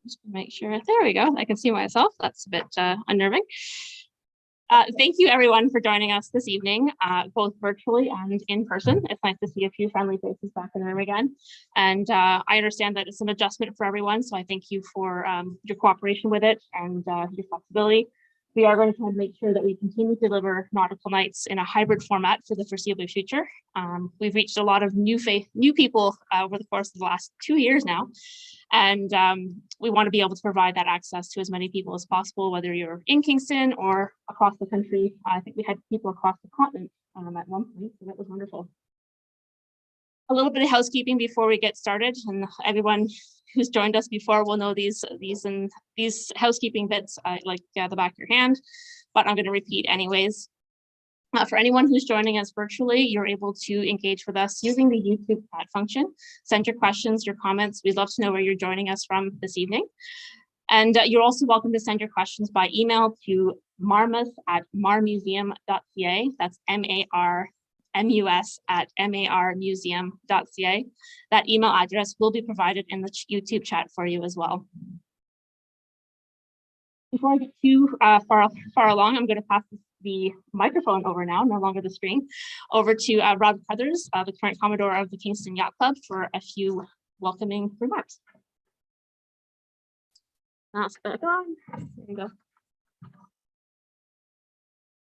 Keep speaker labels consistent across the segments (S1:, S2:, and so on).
S1: Just make sure, there we go. I can see myself. That's a bit unnerving. Thank you everyone for joining us this evening, both virtually and in person. It's nice to see a few friendly faces back in the room again. And I understand that it's an adjustment for everyone, so I thank you for your cooperation with it and your flexibility. We are going to try and make sure that we continue to deliver nautical nights in a hybrid format for the foreseeable future. We've reached a lot of new people over the course of the last 2 years now. And we want to be able to provide that access to as many people as possible, whether you're in Kingston or across the country. I think we had people across the continent at one point, so that was wonderful. A little bit of housekeeping before we get started, and everyone who's joined us before will know these housekeeping bits like the back of your hand, but I'm going to repeat anyways. For anyone who's joining us virtually, you're able to engage with us using the YouTube chat function. Send your questions, your comments. We'd love to know where you're joining us from this evening. And you're also welcome to send your questions by email to marmus@marmuseum.ca. That's marmus@marmuseum.ca. That email address will be provided in the YouTube chat for you as well. Before I get too far along, I'm going to pass the microphone over now, no longer the screen, over to Rob Crothers, the current Commodore of the Kingston Yacht Club, for a few welcoming remarks. That's back on. There you go.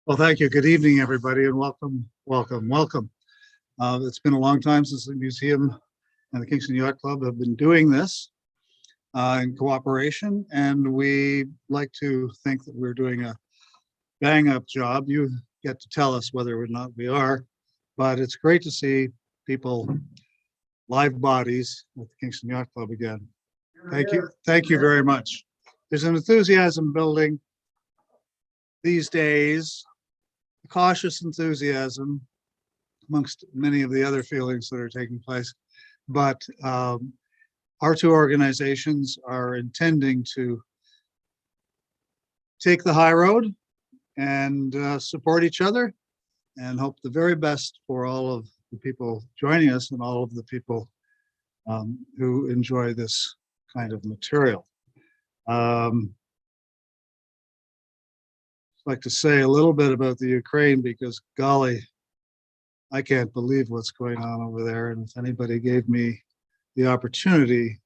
S2: Well, thank you. Good evening, everybody, and welcome. It's been a long time since the museum and the Kingston Yacht Club have been doing this in cooperation, and we like to think that we're doing a bang-up job. You get to tell us whether or not we are, but it's great to see people, live bodies at the Kingston Yacht Club again. Thank you very much. There's an enthusiasm building these days, a cautious enthusiasm amongst many of the other feelings that are taking place, but our two organizations are intending to take the high road and support each other and hope the very best for all of the people joining us and all of the people who enjoy this kind of material. I'd like to say a little bit about the Ukraine, because golly, I can't believe what's going on over there. And if anybody gave me the opportunity,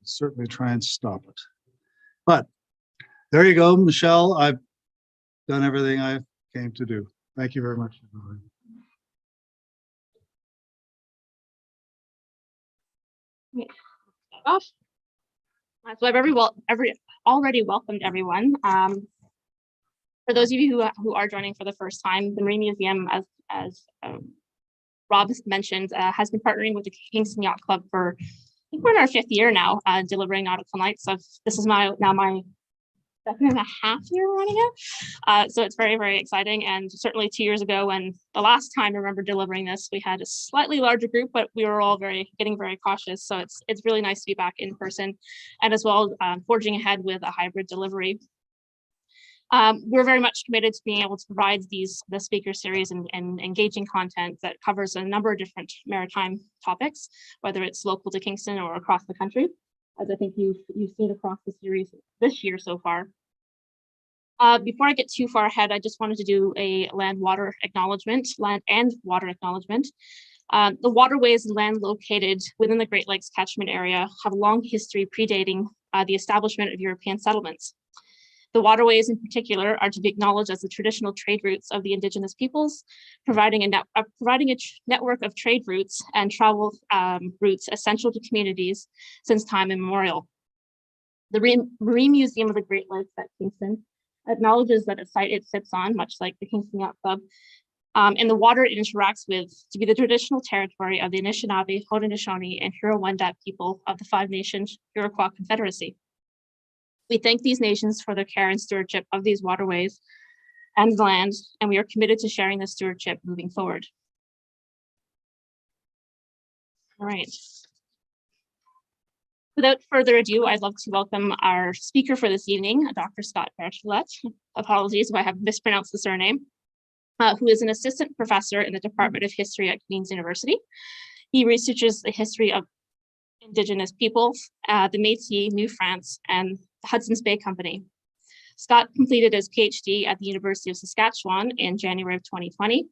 S2: I'd certainly try and stop it. But there you go, Michelle. I've done everything I came to do. Thank you very much.
S1: So I've already welcomed everyone. For those of you who are joining for the first time, the Marine Museum, as Rob mentioned, has been partnering with the Kingston Yacht Club for, I think we're in our 5th year now, delivering nautical nights. So this is now my 2.5 year running it. So it's very, very exciting. And certainly 2 years ago, when the last time I remember delivering this, we had a slightly larger group, but we were all getting very cautious. So it's really nice to be back in person, and as well forging ahead with a hybrid delivery. We're very much committed to being able to provide the speaker series and engaging content that covers a number of different maritime topics, whether it's local to Kingston or across the country, as I think you've seen across the series this year so far. Before I get too far ahead, I just wanted to do a land and water acknowledgement. The waterways and land located within the Great Lakes catchment area have a long history predating the establishment of European settlements. The waterways in particular are to be acknowledged as the traditional trade routes of the Indigenous peoples, providing a network of trade routes and travel routes essential to communities since time immemorial. The Marine Museum of the Great Lakes at Kingston acknowledges that a site it sits on, much like the Kingston Yacht Club, and the water it interacts with to be the traditional territory of the Anishinaabe, Haudenosaunee, and Huron-Wendat people of the Five Nations Iroquois Confederacy. We thank these nations for their care and stewardship of these waterways and the land, and we are committed to sharing this stewardship moving forward. All right. Without further ado, I'd love to welcome our speaker for this evening, Dr. Scott Berthelette. Apologies if I have mispronounced the surname, who is an assistant professor in the Department of History at Queen's University. He researches the history of Indigenous peoples, the Métis, New France, and the Hudson's Bay Company. Scott completed his PhD at the University of Saskatchewan in January of 2020.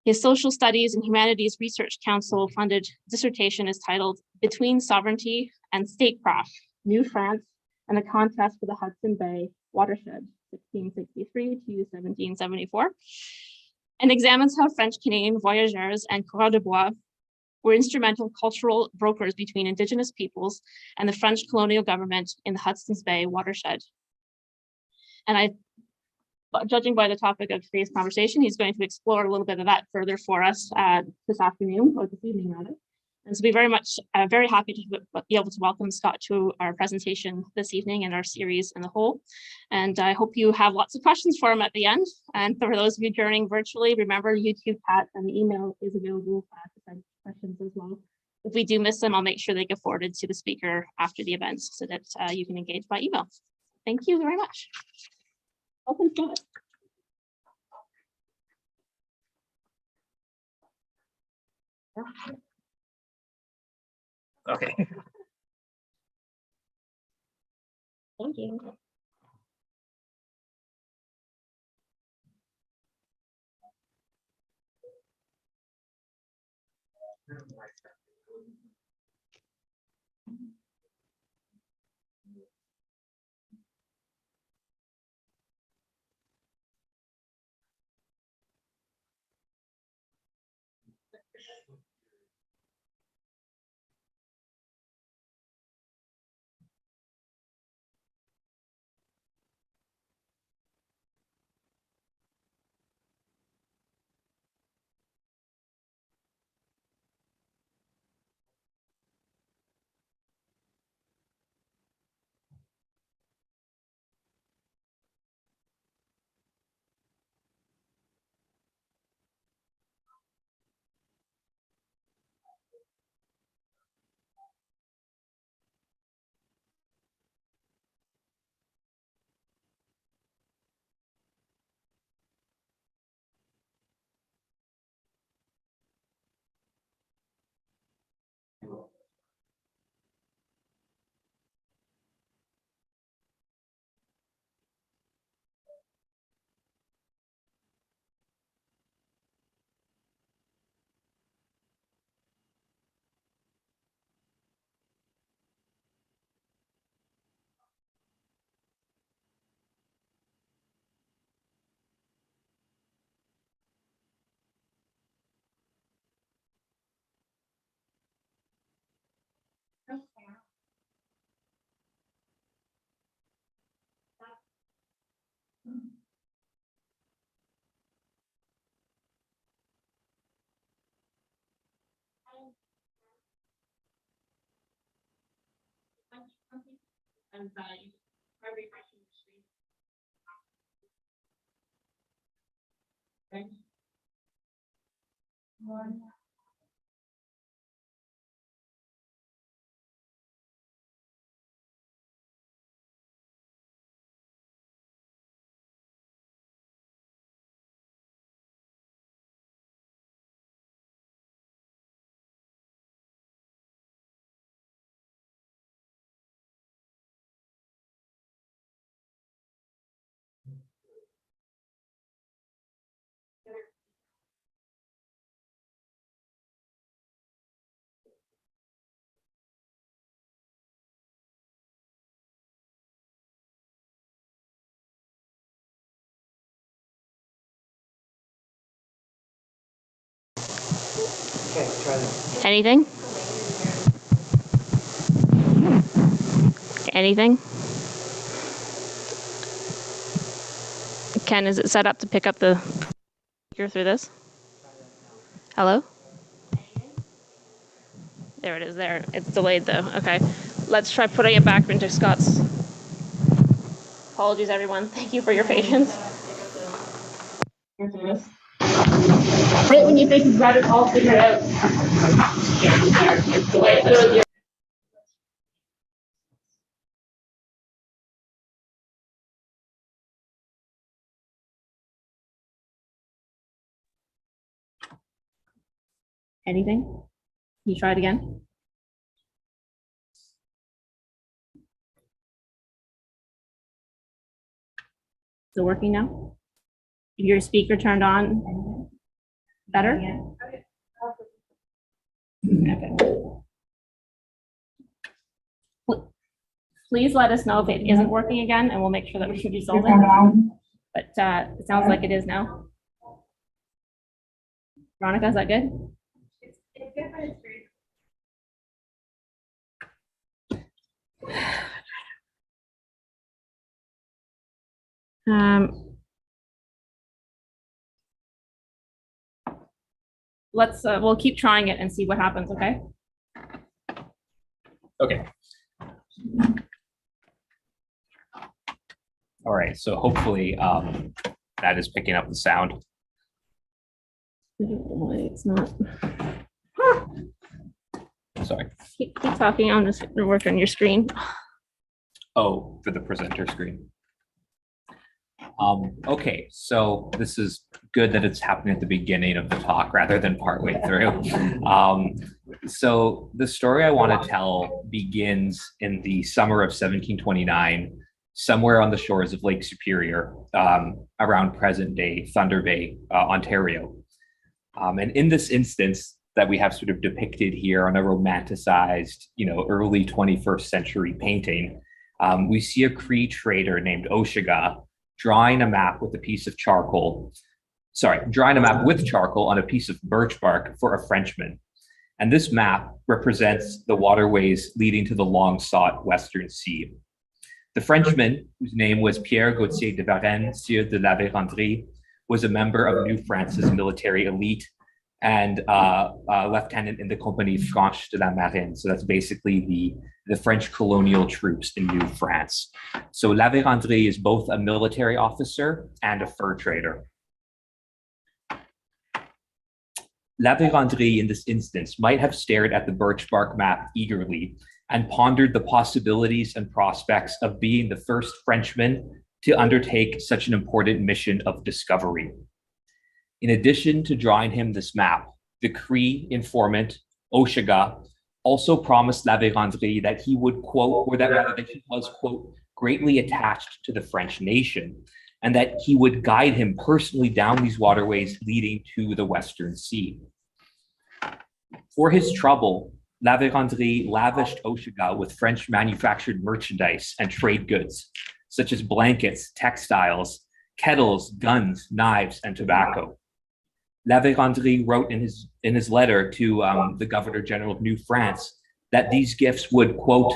S1: His Social Studies and Humanities Research Council funded dissertation is titled Between Sovereignty and Statecraft, New France and the Contest for the Hudson Bay Watershed, 1663 to 1774, and examines how French-Canadian voyageurs and coureurs de bois were instrumental cultural brokers between Indigenous peoples and the French colonial government in the Hudson's Bay watershed. And judging by the topic of today's conversation, he's going to explore a little bit of that further for us this afternoon, or this evening rather. And so we're very happy to be able to welcome Scott to our presentation this evening and our series in the whole. And I hope you have lots of questions for him at the end. And for those of you joining virtually, remember YouTube chat and the email is available to send questions as well. If we do miss them, I'll make sure they get forwarded to the speaker after the event so that you can engage by email. Thank you very much. Welcome, Scott.
S3: Okay.
S1: Thank you. And refreshing the screen. Okay.
S3: Okay, try this.
S1: Anything? Anything? Ken, is it set up to pick up the speaker through this? Hello? There it is there. It's delayed though. Okay. Let's try putting it back into Scott's. Apologies, everyone. Thank you for your patience. Right when you think you've got it all figured out. It's delayed. Anything? Can you try it again? Is it working now? Your speaker turned on? Better? Okay. Please let us know if it isn't working again, and we'll make sure that we can resolve it. But it sounds like it is now. Veronica, is that good?
S4: It's good, but it's very
S1: We'll keep trying it and see what happens, okay?
S5: Okay. All right, so hopefully that is picking up the sound.
S1: It's not.
S5: Sorry.
S1: Keep talking on this, work on your screen.
S5: Oh, for the presenter screen. Okay, so this is good that it's happening at the beginning of the talk rather than partway through. So the story I want to tell begins in the summer of 1729, somewhere on the shores of Lake Superior, around present-day Thunder Bay, Ontario. And in this instance that we have sort of depicted here on a romanticized, early 21st century painting, we see a Cree trader named Oshiga drawing a map with charcoal on a piece of birch bark for a Frenchman. And this map represents the waterways leading to the long-sought Western Sea. The Frenchman, whose name was Pierre Gauthier de Varennes, Sieur de la Vérendrye, was a member of New France's military elite and a lieutenant in the Compagnie Franche de la Marine. So that's basically the French colonial troops in New France. So La Vérendrye is both a military officer and a fur trader. La Vérendrye, in this instance, might have stared at the birch bark map eagerly and pondered the possibilities and prospects of being the first Frenchman to undertake such an important mission of discovery. In addition to drawing him this map, the Cree informant, Oshiga, also promised La Vérendrye that he would, quote, or that rather that he was, quote, greatly attached to the French nation, and that he would guide him personally down these waterways leading to the Western Sea. For his trouble, La Vérendrye lavished Oshiga with French manufactured merchandise and trade goods, such as blankets, textiles, kettles, guns, knives, and tobacco. La Vérendrye wrote in his letter to the Governor General of New France that these gifts would, quote,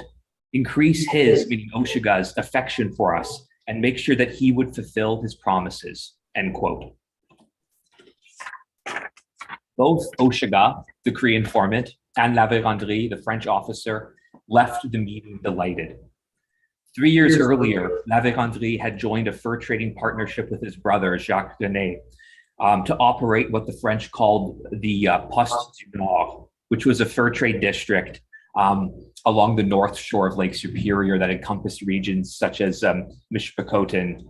S5: increase his, meaning Oshiga's, affection for us and make sure that he would fulfill his promises, end quote. Both Oshiga, the Cree informant, and La Vérendrye, the French officer, left the meeting delighted. 3 years earlier, La Vérendrye had joined a fur trading partnership with his brother, Jacques René, to operate what the French called the Poste du Nord, which was a fur trade district along the north shore of Lake Superior that encompassed regions such as Mishpakoten,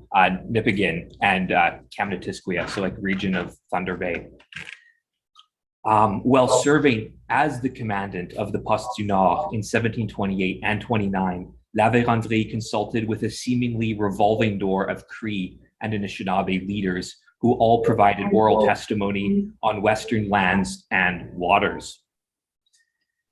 S5: Nipigon, and Kamnatisquia, so like region of Thunder Bay. While serving as the commandant of the Poste du Nord in 1728 and 29, La Vérendrye consulted with a seemingly revolving door of Cree and Anishinaabe leaders who all provided oral testimony on Western lands and waters.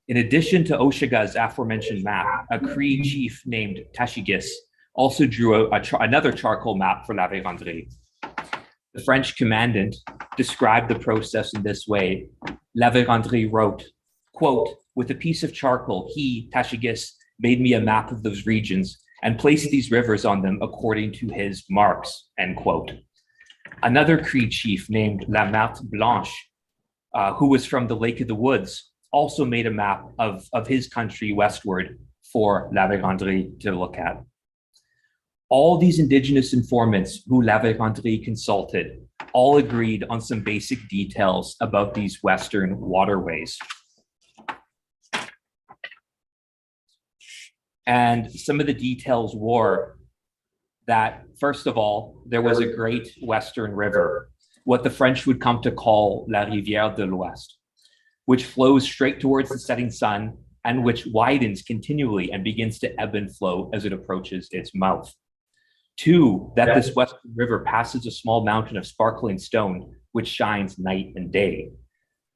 S5: In addition to Oshiga's aforementioned map, a Cree chief named Tashigis also drew another charcoal map for La Vérendrye. The French commandant described the process in this way. La Vérendrye wrote, quote, with a piece of charcoal, he, Tashigis, made me a map of those regions and placed these rivers on them according to his marks, end quote. Another Cree chief named La Marthe Blanche, who was from the Lake of the Woods, also made a map of his country westward for La Vérendrye to look at. All these Indigenous informants who La Vérendrye consulted all agreed on some basic details about these Western waterways. And some of the details were that, first of all, there was a great Western river, what the French would come to call La Rivière de l'Ouest, which flows straight towards the setting sun and which widens continually and begins to ebb and flow as it approaches its mouth. 2, that this western river passes a small mountain of sparkling stone, which shines night and day.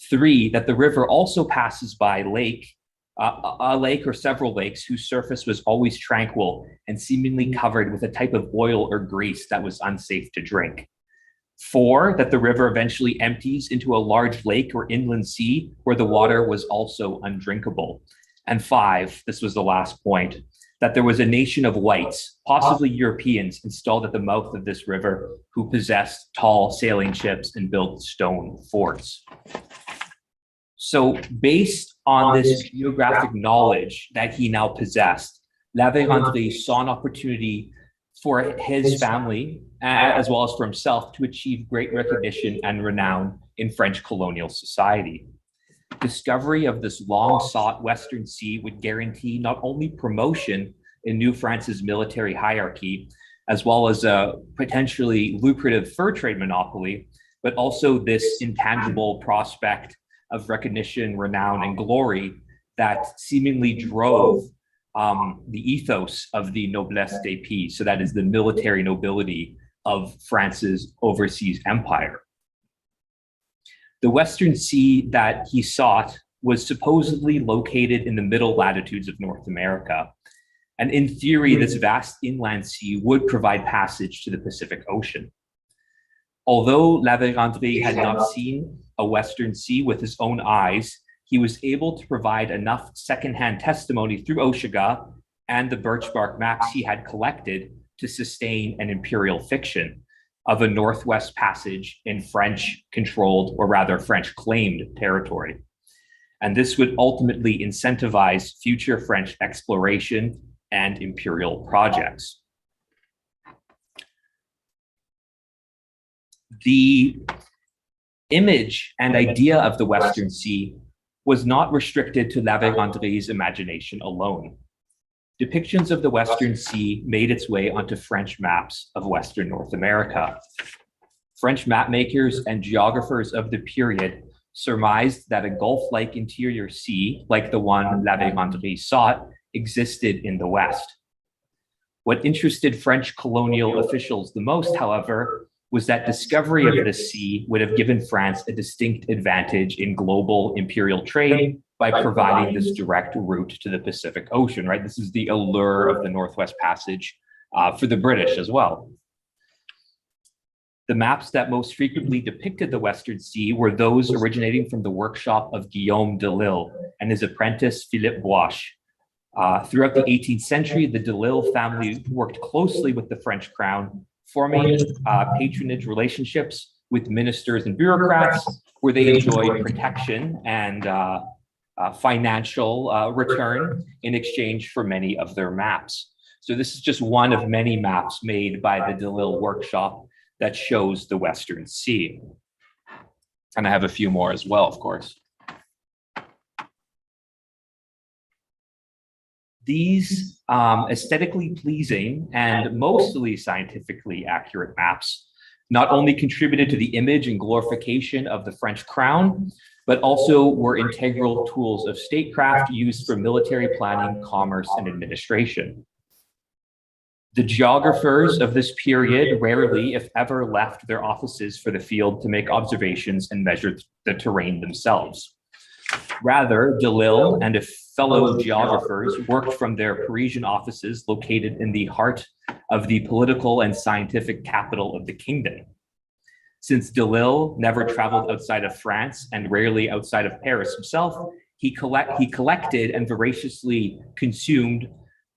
S5: 3, that the river also passes by a lake or several lakes whose surface was always tranquil and seemingly covered with a type of oil or grease that was unsafe to drink. 4, that the river eventually empties into a large lake or inland sea where the water was also undrinkable. And 5, this was the last point, that there was a nation of whites, possibly Europeans, installed at the mouth of this river who possessed tall sailing ships and built stone forts. So based on this geographic knowledge that he now possessed, La Vérendrye saw an opportunity for his family, as well as for himself, to achieve great recognition and renown in French colonial society. Discovery of this long-sought Western Sea would guarantee not only promotion in New France's military hierarchy, as well as a potentially lucrative fur trade monopoly, but also this intangible prospect of recognition, renown, and glory that seemingly drove the ethos of the noblesse des pays, so that is the military nobility of France's overseas empire. The Western Sea that he sought was supposedly located in the middle latitudes of North America. And in theory, this vast inland sea would provide passage to the Pacific Ocean. Although La Vérendrye had not seen a Western Sea with his own eyes, he was able to provide enough secondhand testimony through Oshaga and the birch bark maps he had collected to sustain an imperial fiction of a Northwest Passage in French-controlled, or rather French-claimed territory. And this would ultimately incentivize future French exploration and imperial projects. The image and idea of the Western Sea was not restricted to La Vérendrye's imagination alone. Depictions of the Western Sea made its way onto French maps of Western North America. French mapmakers and geographers of the period surmised that a Gulf-like interior sea, like the one La Vérendrye sought, existed in the West. What interested French colonial officials the most, however, was that discovery of the sea would have given France a distinct advantage in global imperial trade by providing this direct route to the Pacific Ocean, right? This is the allure of the Northwest Passage for the British as well. The maps that most frequently depicted the Western Sea were those originating from the workshop of Guillaume de Lille and his apprentice Philippe Boische. Throughout the 18th century, the de Lille family worked closely with the French crown, forming patronage relationships with ministers and bureaucrats, where they enjoyed protection and financial return in exchange for many of their maps. So this is just one of many maps made by the de Lille workshop that shows the Western Sea. And I have a few more as well, of course. These aesthetically pleasing and mostly scientifically accurate maps not only contributed to the image and glorification of the French crown, but also were integral tools of statecraft used for military planning, commerce, and administration. The geographers of this period rarely, if ever, left their offices for the field to make observations and measure the terrain themselves. Rather, de Lille and fellow geographers worked from their Parisian offices located in the heart of the political and scientific capital of the kingdom. Since de Lille never traveled outside of France and rarely outside of Paris himself, he collected and voraciously consumed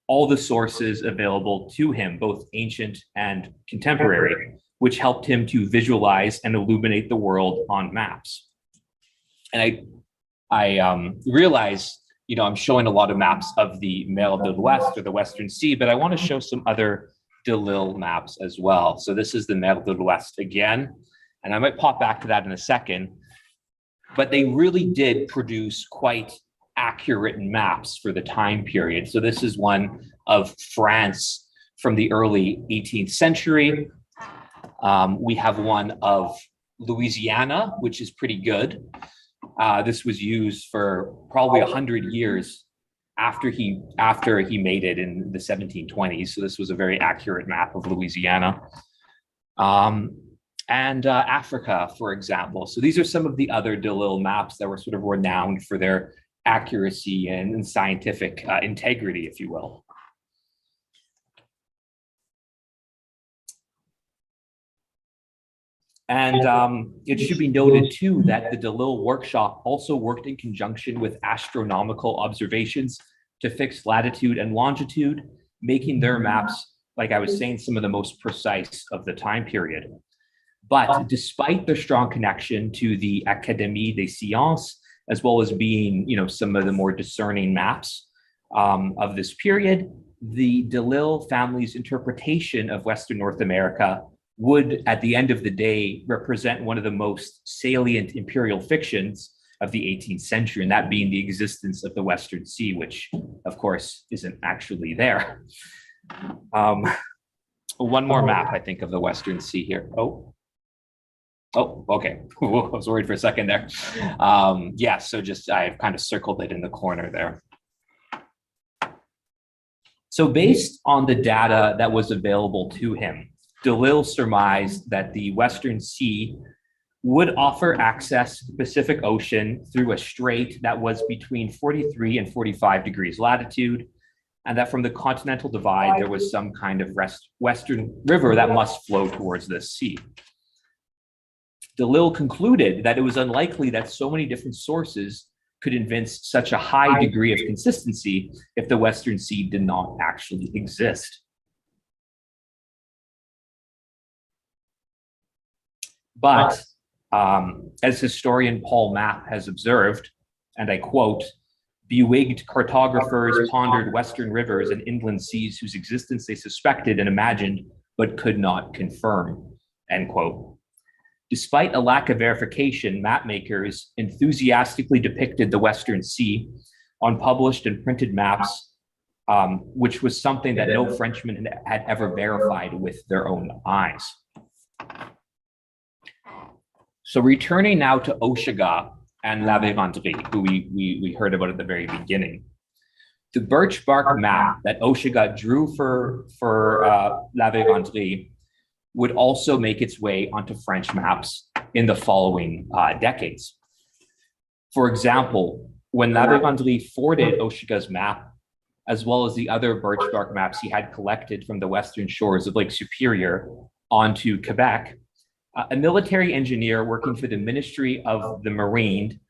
S5: all the sources available to him, both ancient and contemporary, which helped him to visualize and illuminate the world on maps. And I realize, I'm showing a lot of maps of the Mer de l'Ouest, or the Western Sea, but I want to show some other de Lille maps as well. So this is the Mer de l'Ouest again, and I might pop back to that in a second, but they really did produce quite accurate maps for the time period. So this is one of France from the early 18th century. We have one of Louisiana, which is pretty good. This was used for probably 100 years after he made it in the 1720s. So this was a very accurate map of Louisiana. And Africa, for example. So these are some of the other de Lille maps that were sort of renowned for their accuracy and scientific integrity, if you will. And it should be noted too that the de Lille workshop also worked in conjunction with astronomical observations to fix latitude and longitude, making their maps, like I was saying, some of the most precise of the time period. But despite their strong connection to the Académie des Sciences, as well as being, you know, some of the more discerning maps of this period, the de Lille family's interpretation of Western North America would, at the end of the day, represent one of the most salient imperial fictions of the 18th century, and that being the existence of the Western Sea, which, of course, isn't actually there. One more map, I think, of the Western Sea here. Oh, okay. I was worried for a second there. Yeah, so just I've kind of circled it in the corner there. So based on the data that was available to him, de Lille surmised that the Western Sea would offer access to the Pacific Ocean through a strait that was between 43 and 45 degrees latitude, and that from the continental divide, there was some kind of western river that must flow towards this sea. De Lille concluded that it was unlikely that so many different sources could evince such a high degree of consistency if the Western Sea did not actually exist. But as historian Paul Mapp has observed, and I quote, "Bewigged cartographers pondered Western rivers and inland seas whose existence they suspected and imagined, but could not confirm," end quote. Despite a lack of verification, mapmakers enthusiastically depicted the Western Sea on published and printed maps, which was something that no Frenchman had ever verified with their own eyes. So returning now to Oshega and La Vérendrye, who we heard about at the very beginning. The birch bark map that Oshega drew for La Vérendrye would also make its way onto French maps in the following decades. For example, when La Vérendrye forwarded Oshega's map, as well as the other birch bark maps he had collected from the western shores of Lake Superior onto Quebec, a military engineer working for the Ministry of the Marine,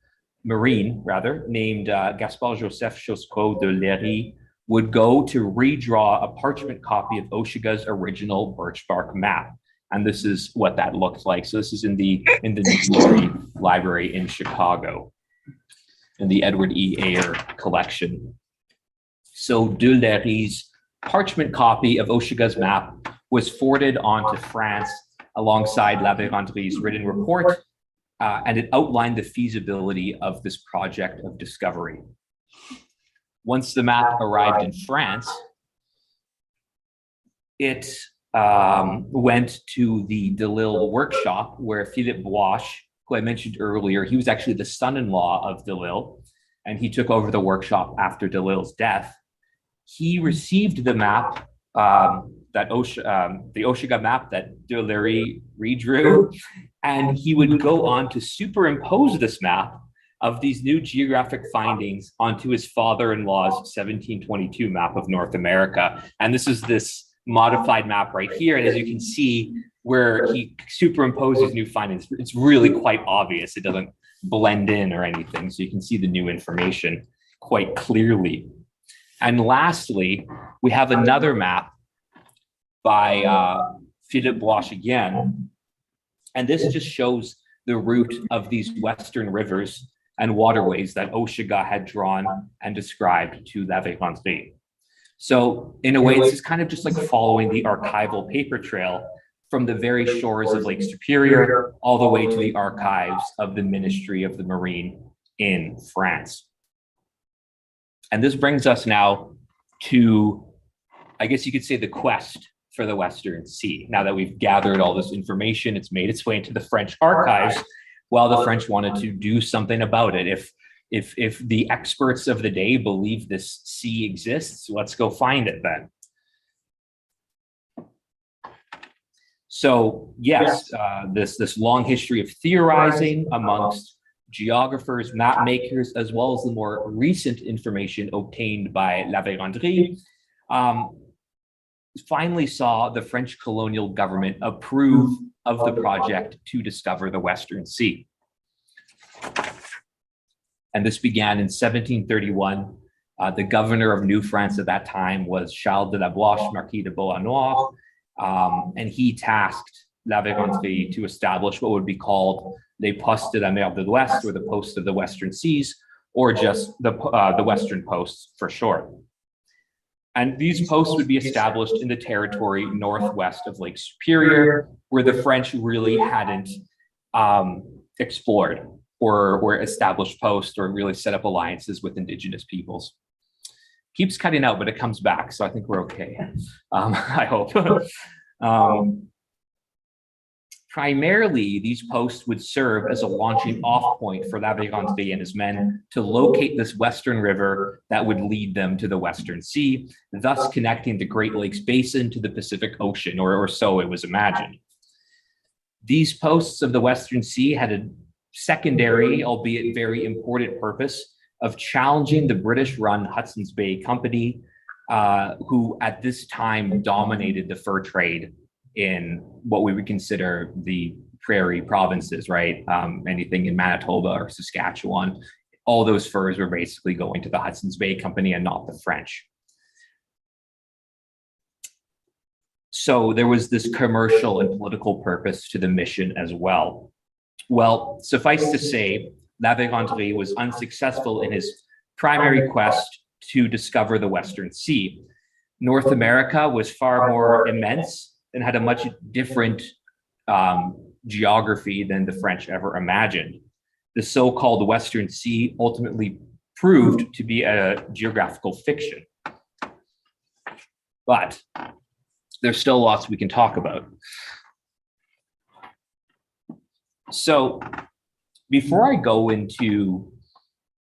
S5: named Gaspard Joseph Choscot de Léry, would go to redraw a parchment copy of Oshega's original birch bark map. And this is what that looked like. So this is in the Nautical Library in Chicago, in the Edward E. Ayer collection. So de Léry's parchment copy of Oshega's map was forwarded on to France alongside La Vérendrye's written report, and it outlined the feasibility of this project of discovery. Once the map arrived in France, it went to the de Lille workshop where Philippe Boische, who I mentioned earlier, he was actually the son-in-law of de Lille, and he took over the workshop after de Lille's death. He received the map, the Oshega map that de Léry redrew, and he would go on to superimpose this map of these new geographic findings onto his father-in-law's 1722 map of North America. And this is this modified map right here. And as you can see, where he superimposes new findings, it's really quite obvious. It doesn't blend in or anything. So you can see the new information quite clearly. And lastly, we have another map by Philippe Boische again. And this just shows the route of these western rivers and waterways that Oshega had drawn and described to La Vérendrye. So in a way, this is kind of just like following the archival paper trail from the very shores of Lake Superior all the way to the archives of the Ministry of the Marine in France. And this brings us now to, I guess you could say, the quest for the Western Sea. Now that we've gathered all this information, it's made its way into the French archives, while the French wanted to do something about it. If the experts of the day believe this sea exists, let's go find it then. So yes, this long history of theorizing amongst geographers, map makers, as well as the more recent information obtained by La Vérendrye, finally saw the French colonial government approve of the project to discover the Western Sea. And this began in 1731. The governor of New France at that time was Charles de la Boche, Marquis de Beauharnois, and he tasked La Vérendrye to establish what would be called les postes de la mer de l'Ouest, or the posts of the Western Seas, or just the Western posts for short. And these posts would be established in the territory northwest of Lake Superior, where the French really hadn't explored or established posts or really set up alliances with Indigenous peoples. Keeps cutting out, but it comes back, so I think we're okay. I hope. Primarily, these posts would serve as a launching off point for La Vérendrye and his men to locate this western river that would lead them to the Western Sea, thus connecting the Great Lakes Basin to the Pacific Ocean, or so it was imagined. These posts of the Western Sea had a secondary, albeit very important purpose of challenging the British-run Hudson's Bay Company, who at this time dominated the fur trade in what we would consider the prairie provinces, right? Anything in Manitoba or Saskatchewan, all those furs were basically going to the Hudson's Bay Company and not the French. So there was this commercial and political purpose to the mission as well. Well, suffice to say, La Vérendrye was unsuccessful in his primary quest to discover the Western Sea. North America was far more immense and had a much different geography than the French ever imagined. The so-called Western Sea ultimately proved to be a geographical fiction. But there's still lots we can talk about. So before I go into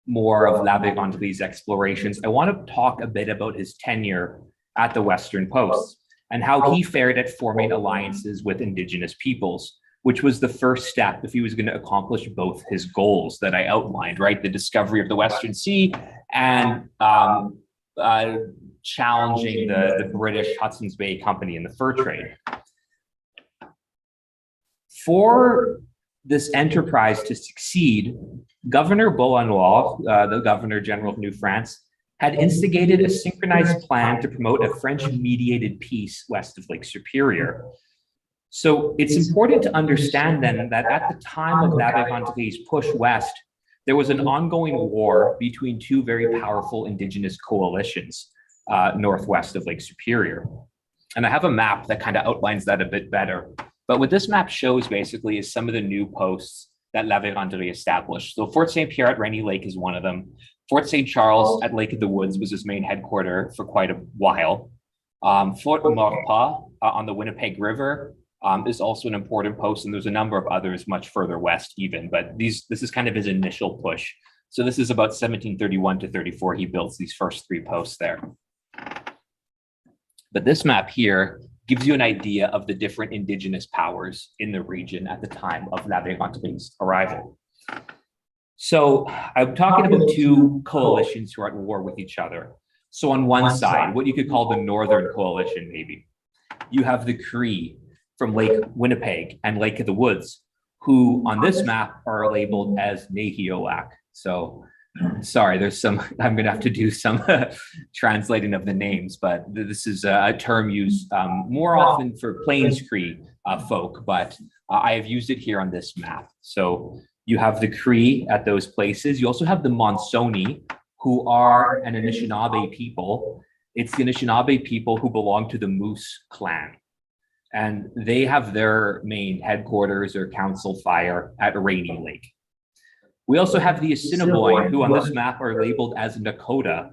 S5: more of La Vérendrye's explorations, I want to talk a bit about his tenure at the Western Posts and how he fared at forming alliances with Indigenous peoples, which was the first step if he was going to accomplish both his goals that I outlined, right? The discovery of the Western Sea and challenging the British Hudson's Bay Company in the fur trade. For this enterprise to succeed, Governor Beauharnois, the Governor General of New France, had instigated a synchronized plan to promote a French-mediated peace west of Lake Superior. So it's important to understand then that at the time of La Vérendrye's push west, there was an ongoing war between two very powerful Indigenous coalitions northwest of Lake Superior. And I have a map that kind of outlines that a bit better. But what this map shows basically is some of the new posts that La Vérendrye established. So Fort St. Pierre at Rainy Lake is one of them. Fort St. Charles at Lake of the Woods was his main headquarters for quite a while. Fort Maurepas on the Winnipeg River is also an important post, and there's a number of others much further west even, but this is kind of his initial push. So this is about 1731 to 34, he builds these first three posts there. But this map here gives you an idea of the different Indigenous powers in the region at the time of La Vérendrye's arrival. So I'm talking about two coalitions who are at war with each other. So on one side, what you could call the Northern Coalition, maybe, you have the Cree from Lake Winnipeg and Lake of the Woods, who on this map are labeled as Nahiowak. So sorry, I'm going to have to do some translating of the names, but this is a term used more often for Plains Cree folk, but I have used it here on this map. So you have the Cree at those places. You also have the Monsoni, who are an Anishinaabe people. It's the Anishinaabe people who belong to the Moose clan. And they have their main headquarters or council fire at Rainy Lake. We also have the Assiniboine, who on this map are labeled as Dakota,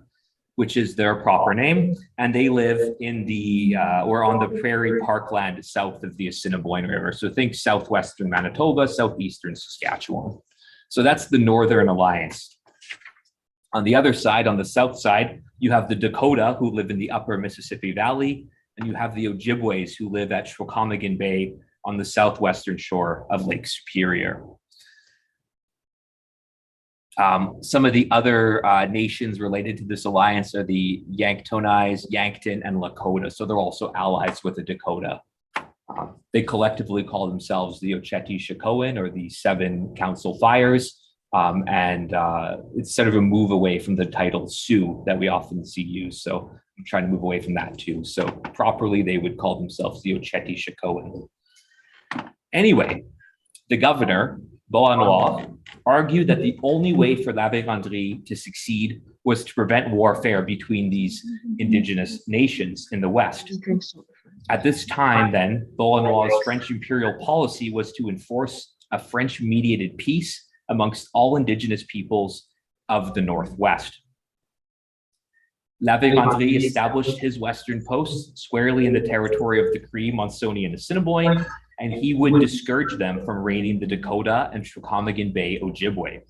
S5: which is their proper name, and they live in the or on the prairie parkland south of the Assiniboine River. So think southwestern Manitoba, southeastern Saskatchewan. So that's the Northern Alliance. On the other side, on the south side, you have the Dakota who live in the upper Mississippi Valley, and you have the Ojibways who live at Shawkamagan Bay on the southwestern shore of Lake Superior. Some of the other nations related to this alliance are the Yanktonais, Yankton, and Lakota. So they're also allies with the Dakota. They collectively call themselves the Oceti-Sakowin, or the Seven Council Fires. It's sort of a move away from the title Sioux that we often see used. So I'm trying to move away from that too. So properly, they would call themselves the Oceti-Sakowin. Anyway, the governor, Beauharnois, argued that the only way for La Vérendrye to succeed was to prevent warfare between these indigenous nations in the West. At this time, then, Beauharnois' French imperial policy was to enforce a French-mediated peace amongst all indigenous peoples of the Northwest. La Vérendrye established his western posts squarely in the territory of the Cree, Monsoni, and Assiniboine, and he would discourage them from raiding the Dakota and Shawkamagan Bay Ojibwe.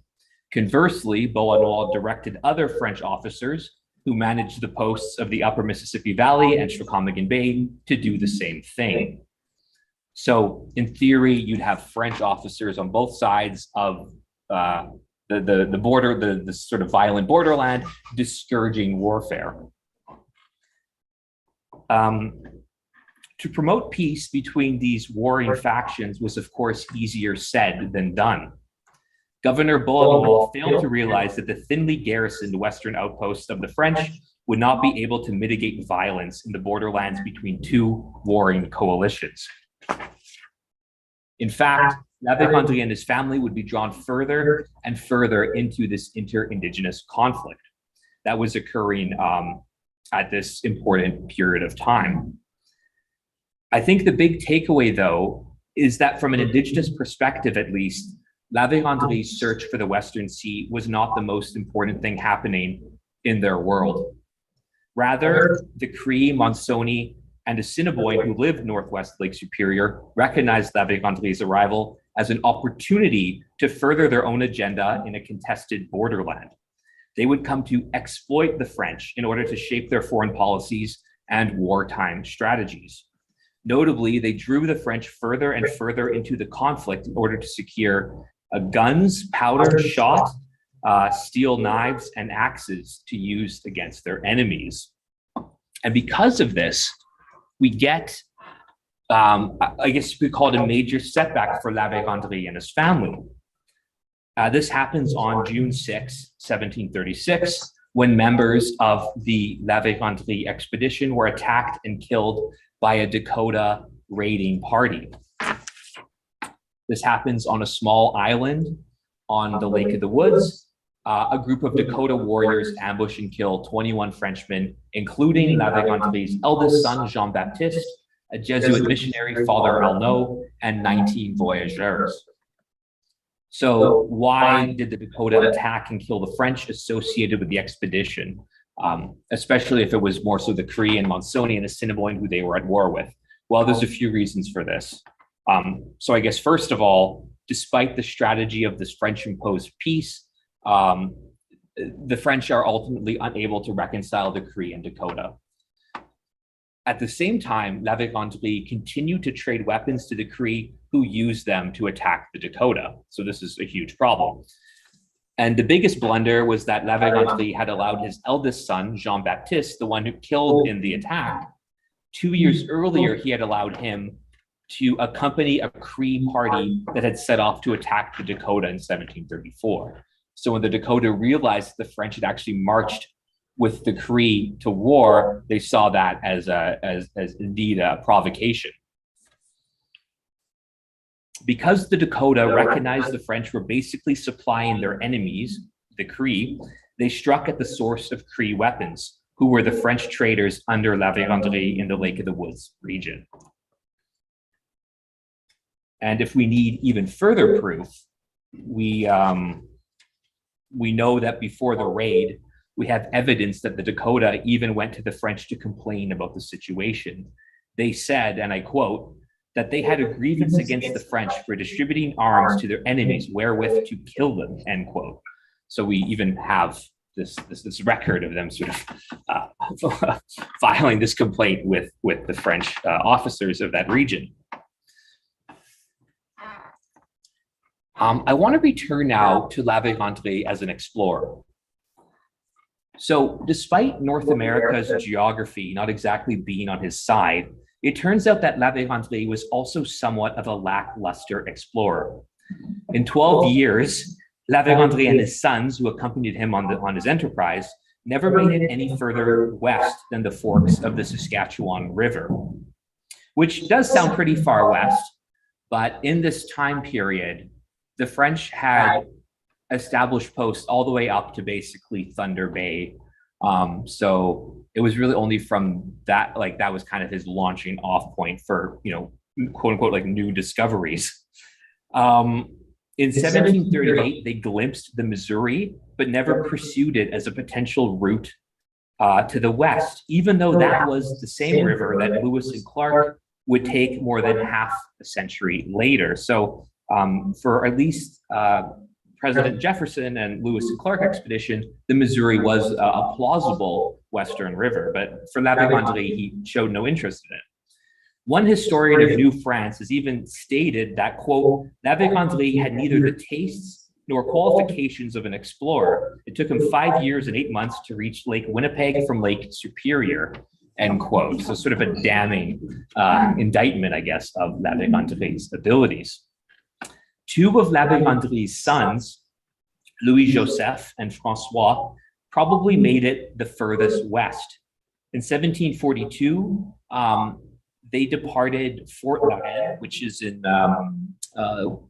S5: Conversely, Beauharnois directed other French officers who managed the posts of the upper Mississippi Valley and Shawkamagan Bay to do the same thing. So in theory, you'd have French officers on both sides of the border, the sort of violent borderland, discouraging warfare. To promote peace between these warring factions was, of course, easier said than done. Governor Beauharnois failed to realize that the thinly garrisoned western outposts of the French would not be able to mitigate violence in the borderlands between two warring coalitions. In fact, La Vérendrye and his family would be drawn further and further into this inter-indigenous conflict that was occurring at this important period of time. I think the big takeaway, though, is that from an indigenous perspective, at least, La Vérendrye's search for the Western Sea was not the most important thing happening in their world. Rather, the Cree, Monsoni, and Assiniboine who lived northwest Lake Superior recognized La Vérendrye's arrival as an opportunity to further their own agenda in a contested borderland. They would come to exploit the French in order to shape their foreign policies and wartime strategies. Notably, they drew the French further and further into the conflict in order to secure guns, powder, shot, steel knives, and axes to use against their enemies. And because of this, we get, I guess we call it a major setback for La Vérendrye and his family. This happens on June 6, 1736, when members of the La Vérendrye expedition were attacked and killed by a Dakota raiding party. This happens on a small island on the Lake of the Woods. A group of Dakota warriors ambush and kill 21 Frenchmen, including La Vérendrye's eldest son, Jean-Baptiste, a Jesuit missionary, Father Arnaud, and 19 voyageurs. So why did the Dakota attack and kill the French associated with the expedition? Especially if it was more so the Cree and Monsoni and Assiniboine who they were at war with? Well, there's a few reasons for this. So I guess first of all, despite the strategy of this French-imposed peace, the French are ultimately unable to reconcile the Cree and Dakota. At the same time, La Vérendrye continued to trade weapons to the Cree, who used them to attack the Dakota. So this is a huge problem. And the biggest blunder was that La Vérendrye had allowed his eldest son, Jean-Baptiste, the one who killed in the attack. 2 years earlier, he had allowed him to accompany a Cree party that had set off to attack the Dakota in 1734. So when the Dakota realized the French had actually marched with the Cree to war, they saw that as indeed a provocation. Because the Dakota recognized the French were basically supplying their enemies, the Cree, they struck at the source of Cree weapons, who were the French traders under La Vérendrye in the Lake of the Woods region. And if we need even further proof, we know that before the raid, we have evidence that the Dakota even went to the French to complain about the situation. They said, and I quote, that they had a grievance against the French for distributing arms to their enemies wherewith to kill them, end quote. So we even have this record of them sort of filing this complaint with the French officers of that region. I want to return now to La Vérendrye as an explorer. So despite North America's geography not exactly being on his side, it turns out that La Vérendrye was also somewhat of a lackluster explorer. In 12 years, La Vérendrye and his sons, who accompanied him on his enterprise, never made it any further west than the forks of the Saskatchewan River, which does sound pretty far west, but in this time period, the French had established posts all the way up to basically Thunder Bay. So it was really only from that, like that was kind of his launching off point for, quote unquote, like new discoveries. In 1738, they glimpsed the Missouri, but never pursued it as a potential route to the west, even though that was the same river that Lewis and Clark would take more than half a century later. So for at least President Jefferson and Lewis and Clark expedition, the Missouri was a plausible western river, but for La Vérendrye, he showed no interest in it. One historian of New France has even stated that, quote, La Vérendrye had neither the tastes nor qualifications of an explorer. It took him 5 years and 8 months to reach Lake Winnipeg from Lake Superior, end quote. So sort of a damning indictment, I guess, of La Vérendrye's abilities. Two of La Vérendrye's sons, Louis-Joseph and François, probably made it the furthest west. In 1742, they departed Fort La, which is in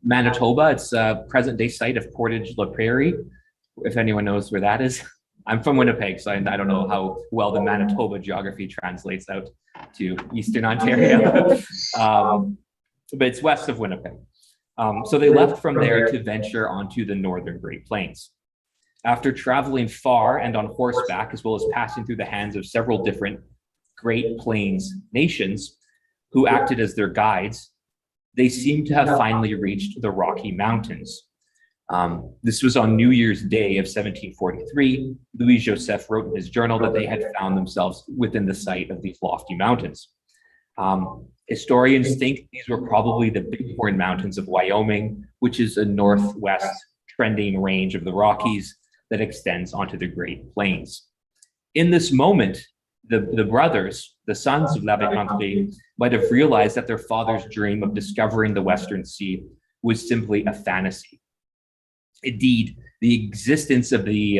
S5: Manitoba. It's a present-day site of Portage-la Prairie, if anyone knows where that is. I'm from Winnipeg, so I don't know how well the Manitoba geography translates out to Eastern Ontario, but it's west of Winnipeg. So they left from there to venture onto the northern Great Plains. After traveling far and on horseback, as well as passing through the hands of several different Great Plains nations who acted as their guides, they seem to have finally reached the Rocky Mountains. This was on New Year's Day of 1743. Louis-Joseph wrote in his journal that they had found themselves within the sight of these lofty mountains. Historians think these were probably the Bighorn Mountains of Wyoming, which is a northwest trending range of the Rockies that extends onto the Great Plains. In this moment, the brothers, the sons of La Vérendrye, might have realized that their father's dream of discovering the Western Sea was simply a fantasy. Indeed, the existence and the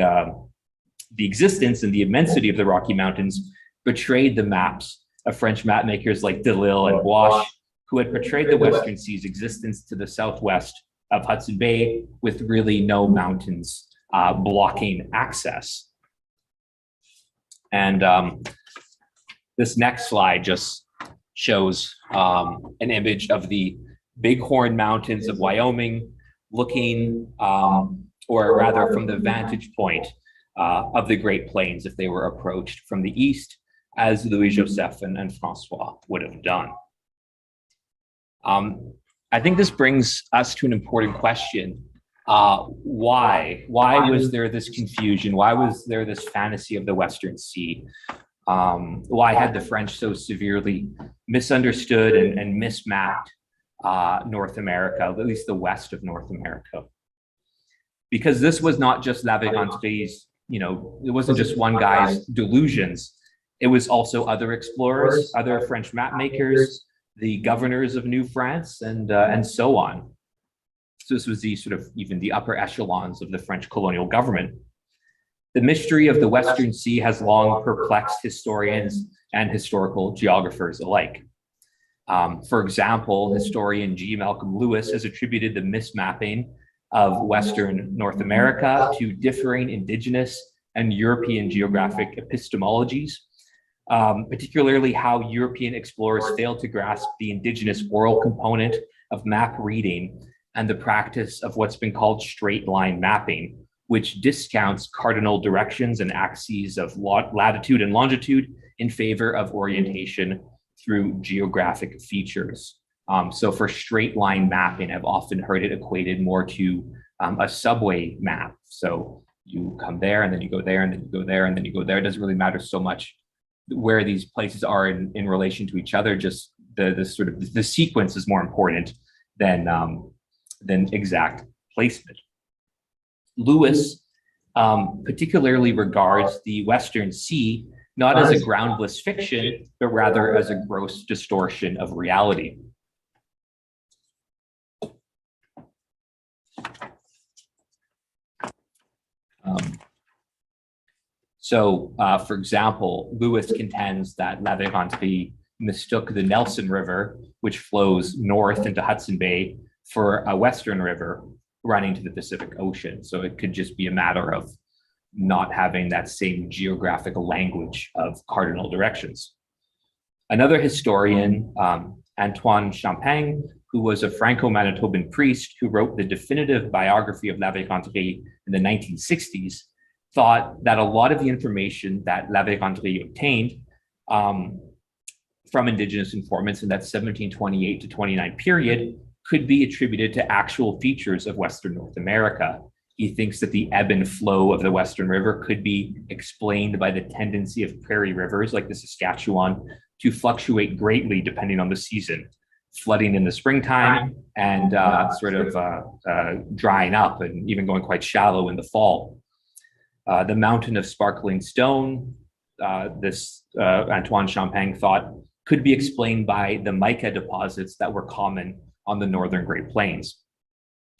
S5: immensity of the Rocky Mountains betrayed the maps of French mapmakers like Delisle and Gouache, who had portrayed the Western Sea's existence to the southwest of Hudson Bay with really no mountains blocking access. And this next slide just shows an image of the Bighorn Mountains of Wyoming looking, or rather from the vantage point of the Great Plains if they were approached from the east, as Louis-Joseph and François would have done. I think this brings us to an important question. Why was there this confusion? Why was there this fantasy of the Western Sea? Why had the French so severely misunderstood and mismapped North America, at least the west of North America? Because this was not just La Vérendrye's, it wasn't just one guy's delusions. It was also other explorers, other French mapmakers, the governors of New France, and so on. So this was the sort of even the upper echelons of the French colonial government. The mystery of the Western Sea has long perplexed historians and historical geographers alike. For example, historian G. Malcolm Lewis has attributed the mismapping of Western North America to differing Indigenous and European geographic epistemologies, particularly how European explorers failed to grasp the Indigenous oral component of map reading and the practice of what's been called straight line mapping, which discounts cardinal directions and axes of latitude and longitude in favor of orientation through geographic features. So for straight line mapping, I've often heard it equated more to a subway map. So you come there and then you go there and then you go there and then you go there. It doesn't really matter so much where these places are in relation to each other. Just the sort of the sequence is more important than exact placement. Lewis particularly regards the Western Sea not as a groundless fiction, but rather as a gross distortion of reality. For example, Lewis contends that La Vérendrye mistook the Nelson River, which flows north into Hudson Bay, for a western river running to the Pacific Ocean. So it could just be a matter of not having that same geographical language of cardinal directions. Another historian, Antoine Champagne, who was a Franco-Manitoban priest who wrote the definitive biography of La Vérendrye in the 1960s, thought that a lot of the information that La Vérendrye obtained from Indigenous informants in that 1728 to 29 period could be attributed to actual features of Western North America. He thinks that the ebb and flow of the Western River could be explained by the tendency of prairie rivers like the Saskatchewan to fluctuate greatly depending on the season, flooding in the springtime and drying up and even going quite shallow in the fall. The mountain of sparkling stone, Antoine Champagne thought, could be explained by the mica deposits that were common on the northern Great Plains.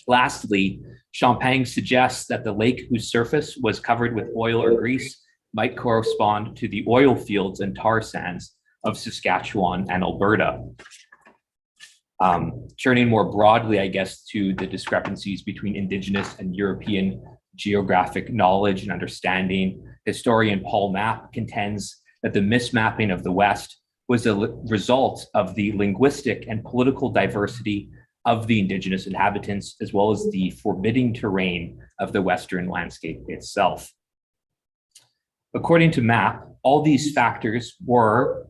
S5: Lastly, Champagne suggests that the lake whose surface was covered with oil or grease might correspond to the oil fields and tar sands of Saskatchewan and Alberta. Turning more broadly, I guess, to the discrepancies between Indigenous and European geographic knowledge and understanding, historian Paul Mapp contends that the mismapping of the West was a result of the linguistic and political diversity of the Indigenous inhabitants, as well as the forbidding terrain of the Western landscape itself. According to Mapp, all these factors were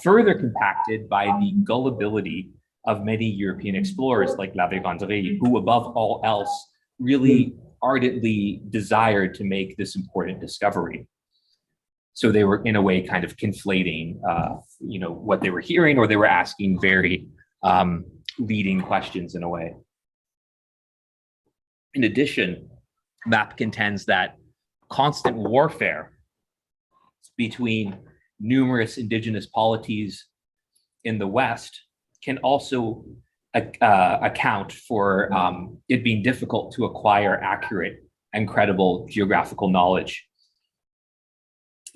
S5: further compacted by the gullibility of many European explorers like La Vérendrye, who above all else really ardently desired to make this important discovery. So they were in a way kind of conflating what they were hearing, or they were asking very leading questions in a way. In addition, Mapp contends that constant warfare between numerous Indigenous polities in the West can also account for it being difficult to acquire accurate and credible geographical knowledge.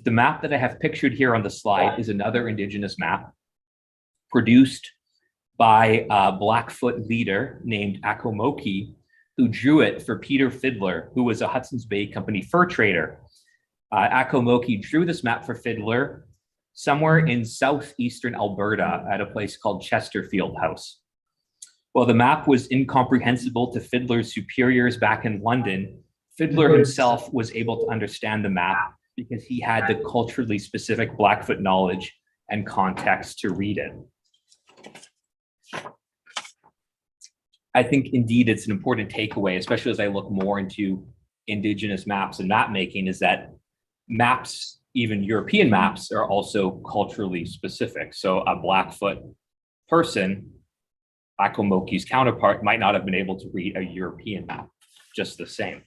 S5: The map that I have pictured here on the slide is another Indigenous map produced by a Blackfoot leader named Akomoki, who drew it for Peter Fiddler, who was a Hudson's Bay Company fur trader. Akomoki drew this map for Fiddler somewhere in southeastern Alberta at a place called Chesterfield House. While the map was incomprehensible to Fiddler's superiors back in London, Fiddler himself was able to understand the map because he had the culturally specific Blackfoot knowledge and context to read it. I think indeed it's an important takeaway, especially as I look more into Indigenous maps and map making, is that maps, even European maps, are also culturally specific. So a Blackfoot person, Akomoki's counterpart, might not have been able to read a European map just the same.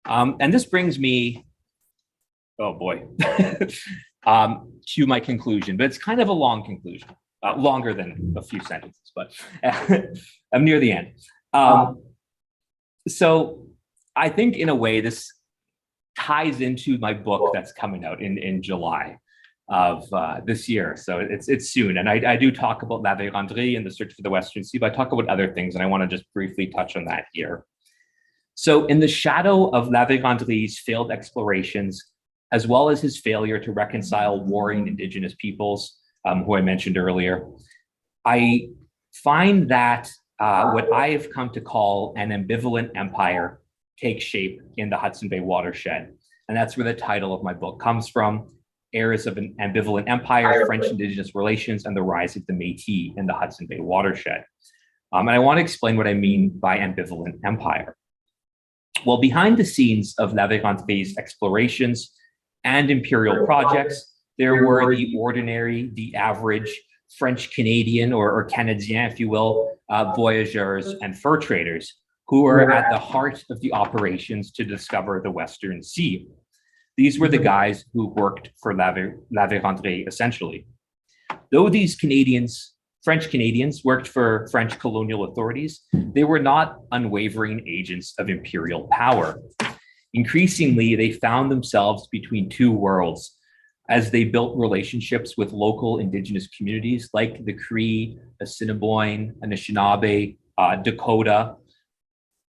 S5: And this brings me, oh boy, to my conclusion, but it's kind of a long conclusion, longer than a few sentences, but I'm near the end. So I think in a way this ties into my book that's coming out in July of this year. So it's soon. And I do talk about La Vérendrye and the search for the Western Sea, but I talk about other things, and I want to just briefly touch on that here. So in the shadow of La Vérendrye's failed explorations, as well as his failure to reconcile warring Indigenous peoples, who I mentioned earlier, I find that what I have come to call an ambivalent empire takes shape in the Hudson Bay watershed. And that's where the title of my book comes from: Heirs of an Ambivalent Empire, French Indigenous Relations, and the Rise of the Métis in the Hudson Bay watershed. And I want to explain what I mean by ambivalent empire. Well, behind the scenes of La Vérendrye's explorations and imperial projects, there were the ordinary, the average French-Canadian or Canadien, if you will, voyageurs and fur traders who were at the heart of the operations to discover the Western Sea. These were the guys who worked for La Vérendrye, essentially. Though these French Canadians worked for French colonial authorities, they were not unwavering agents of imperial power. Increasingly, they found themselves between two worlds as they built relationships with local Indigenous communities like the Cree, Assiniboine, Anishinaabe, Dakota,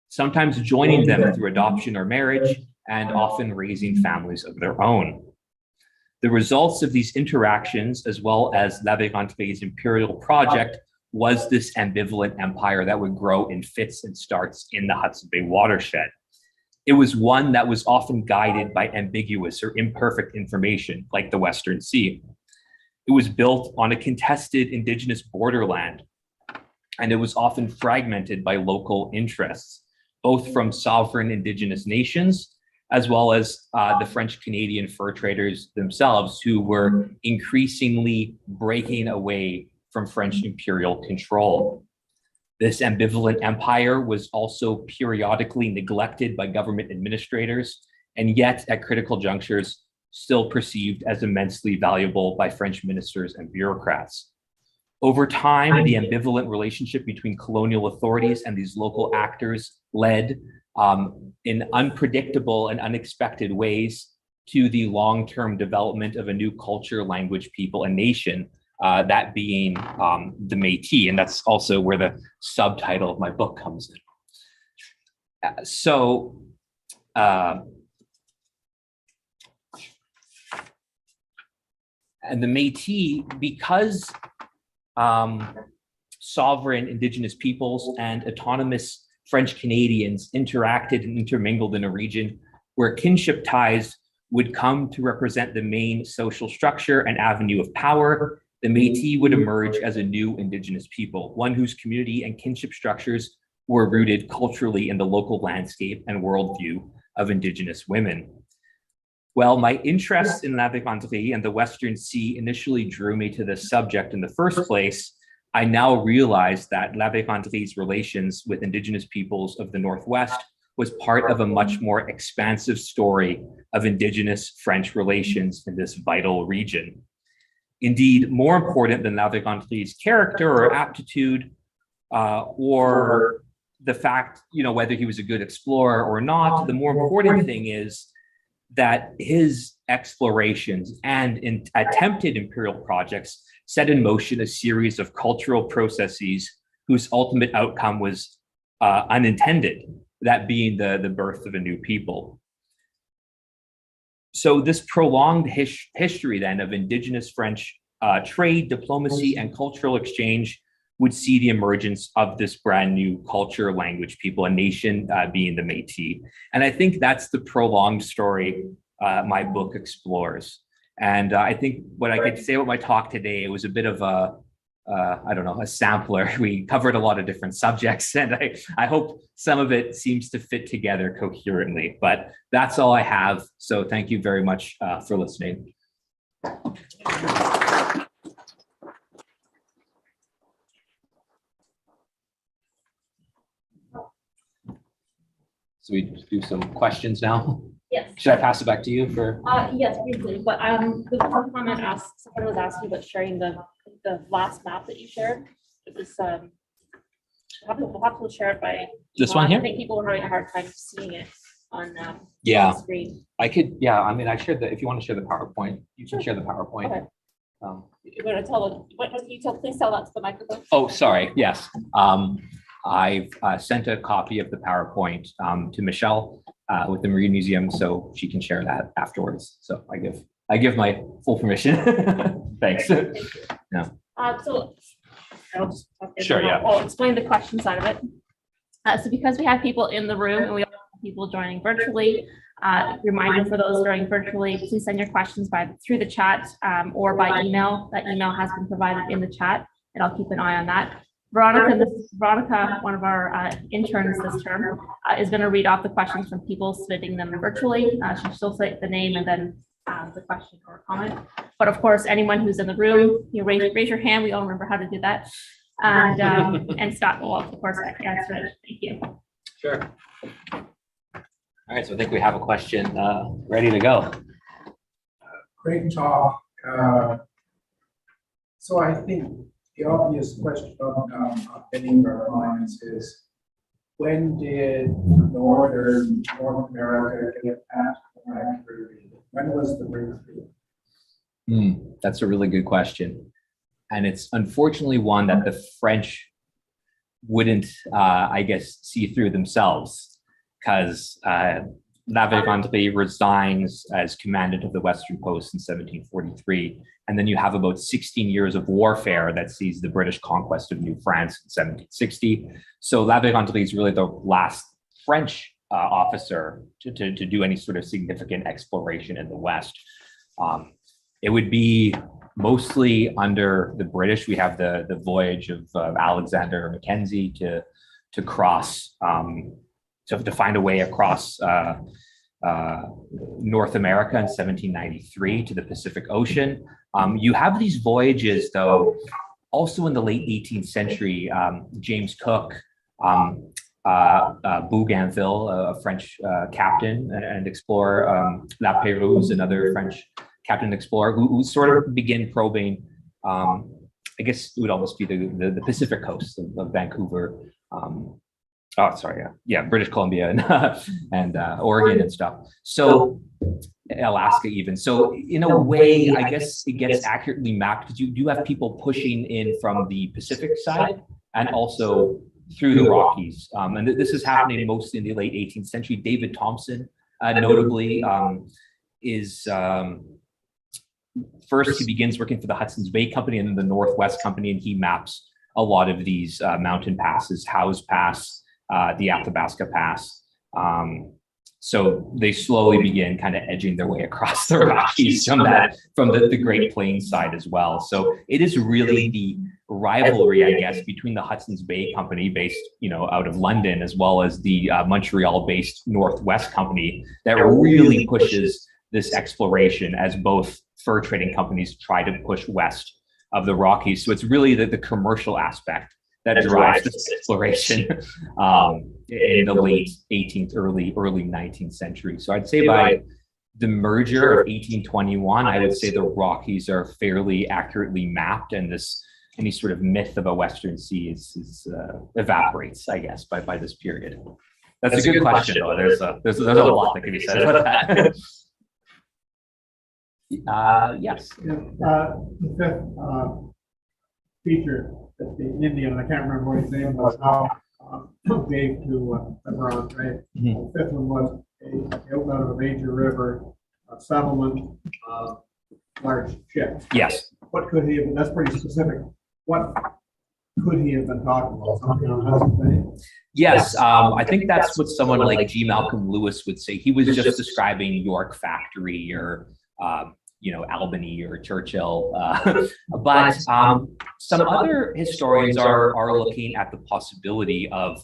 S5: sometimes joining them through adoption or marriage, and often raising families of their own. The results of these interactions, as well as La Vérendrye's imperial project, was this ambivalent empire that would grow in fits and starts in the Hudson Bay watershed. It was one that was often guided by ambiguous or imperfect information, like the Western Sea. It was built on a contested Indigenous borderland, and it was often fragmented by local interests, both from sovereign Indigenous nations, as well as the French-Canadian fur traders themselves, who were increasingly breaking away from French imperial control. This ambivalent empire was also periodically neglected by government administrators, and yet at critical junctures, still perceived as immensely valuable by French ministers and bureaucrats. Over time, the ambivalent relationship between colonial authorities and these local actors led in unpredictable and unexpected ways to the long-term development of a new culture, language, people, and nation, that being the Métis. And that's also where the subtitle of my book comes in. And the Métis, because sovereign Indigenous peoples and autonomous French Canadians interacted and intermingled in a region where kinship ties would come to represent the main social structure and avenue of power, the Métis would emerge as a new Indigenous people, one whose community and kinship structures were rooted culturally in the local landscape and worldview of Indigenous women. Well, my interest in La Vérendrye and the Western Sea initially drew me to this subject in the first place. I now realize that La Vérendrye's relations with Indigenous peoples of the Northwest was part of a much more expansive story of Indigenous French relations in this vital region. Indeed, more important than La Vérendrye's character or aptitude, or the fact, whether he was a good explorer or not, the more important thing is that his explorations and attempted imperial projects set in motion a series of cultural processes whose ultimate outcome was unintended, that being the birth of a new people. So this prolonged history then of Indigenous French trade, diplomacy, and cultural exchange would see the emergence of this brand new culture, language, people, and nation, being the Métis. And I think that's the prolonged story my book explores. And I think what I could say about my talk today, it was a bit of a sampler. We covered a lot of different subjects, and I hope some of it seems to fit together coherently, but that's all I have. So thank you very much for listening. So we do some questions now.
S1: Yes.
S5: Should I pass it back to you for?
S1: Yes, briefly, but the one comment someone was asking about sharing the last map that you shared. It was we'll have to share it by
S5: this one here.
S1: I think people were having a hard time seeing it on
S5: yeah
S1: the screen.
S5: I could, yeah. I mean, I shared if you want to share the PowerPoint, you can share the PowerPoint.
S1: Okay. You're going to tell them. Please tell that to the microphone.
S5: Oh, sorry. Yes. I've sent a copy of the PowerPoint to Michelle with the Marine Museum, so she can share that afterwards. So I give my full permission. Thanks.
S1: Thank you.
S5: Yeah.
S1: So I'll just
S5: Sure. Yeah.
S1: I'll explain the question side of it. So because we have people in the room and we also have people joining virtually, reminder for those joining virtually, please send your questions through the chat or by email. That email has been provided in the chat, and I'll keep an eye on that. Veronica, one of our interns this term, is going to read off the questions from people submitting them virtually. She'll still say the name and then the question or comment. But of course, anyone who's in the room, you raise your hand. We all remember how to do that. And Scott will, of course, answer it. Thank you.
S5: Sure. All right, so I think we have a question ready to go.
S6: Great talk. So I think the obvious question of many of our minds is, when did North America get past the Black Caribbean? When was the breakthrough?
S5: That's a really good question. And it's unfortunately one that the French wouldn't, I guess, see through themselves, because La Vérendrye resigns as commandant of the Western Post in 1743. And then you have about 16 years of warfare that sees the British conquest of New France in 1760. So La Vérendrye is really the last French officer to do any sort of significant exploration in the West. It would be mostly under the British. We have the voyage of Alexander Mackenzie to cross, to find a way across North America in 1793 to the Pacific Ocean. You have these voyages, though, also in the late 18th century. James Cook, Bougainville, a French captain and explorer, La Pérouse, another French captain explorer, who sort of begin probing, I guess it would almost be the Pacific coast of Vancouver. British Columbia and Oregon and stuff. So Alaska even. So in a way, I guess it gets accurately mapped, because you do have people pushing in from the Pacific side and also through the Rockies. And this is happening mostly in the late 18th century. David Thompson, notably, is first, he begins working for the Hudson's Bay Company and then the Northwest Company, and he maps a lot of these mountain passes, Howes Pass, the Athabasca Pass. So they slowly begin kind of edging their way across the Rockies from the Great Plains side as well. So it is really the rivalry, I guess, between the Hudson's Bay Company, based, out of London, as well as the Montreal-based Northwest Company, that really pushes this exploration, as both fur trading companies try to push west of the Rockies. So it's really the commercial aspect that drives this exploration in the late 18th, early 19th century. So I'd say by the merger of 1821, I would say the Rockies are fairly accurately mapped, and any sort of myth of a Western Sea evaporates, I guess, by this period. That's a good question, though. There's a lot that can be said about that. Yes.
S7: The fifth feature that the Indian, I can't remember what his name was, now gave to Vérendrye. The fifth one was a outlet of a major river, a settlement, large ship.
S5: Yes.
S7: What could he have? That's pretty specific. What could he have been talking about? Something on Hudson's Bay?
S5: Yes, I think that's what someone like G. Malcolm Lewis would say. He was just describing York Factory or Albany or Churchill. But some other historians are looking at the possibility of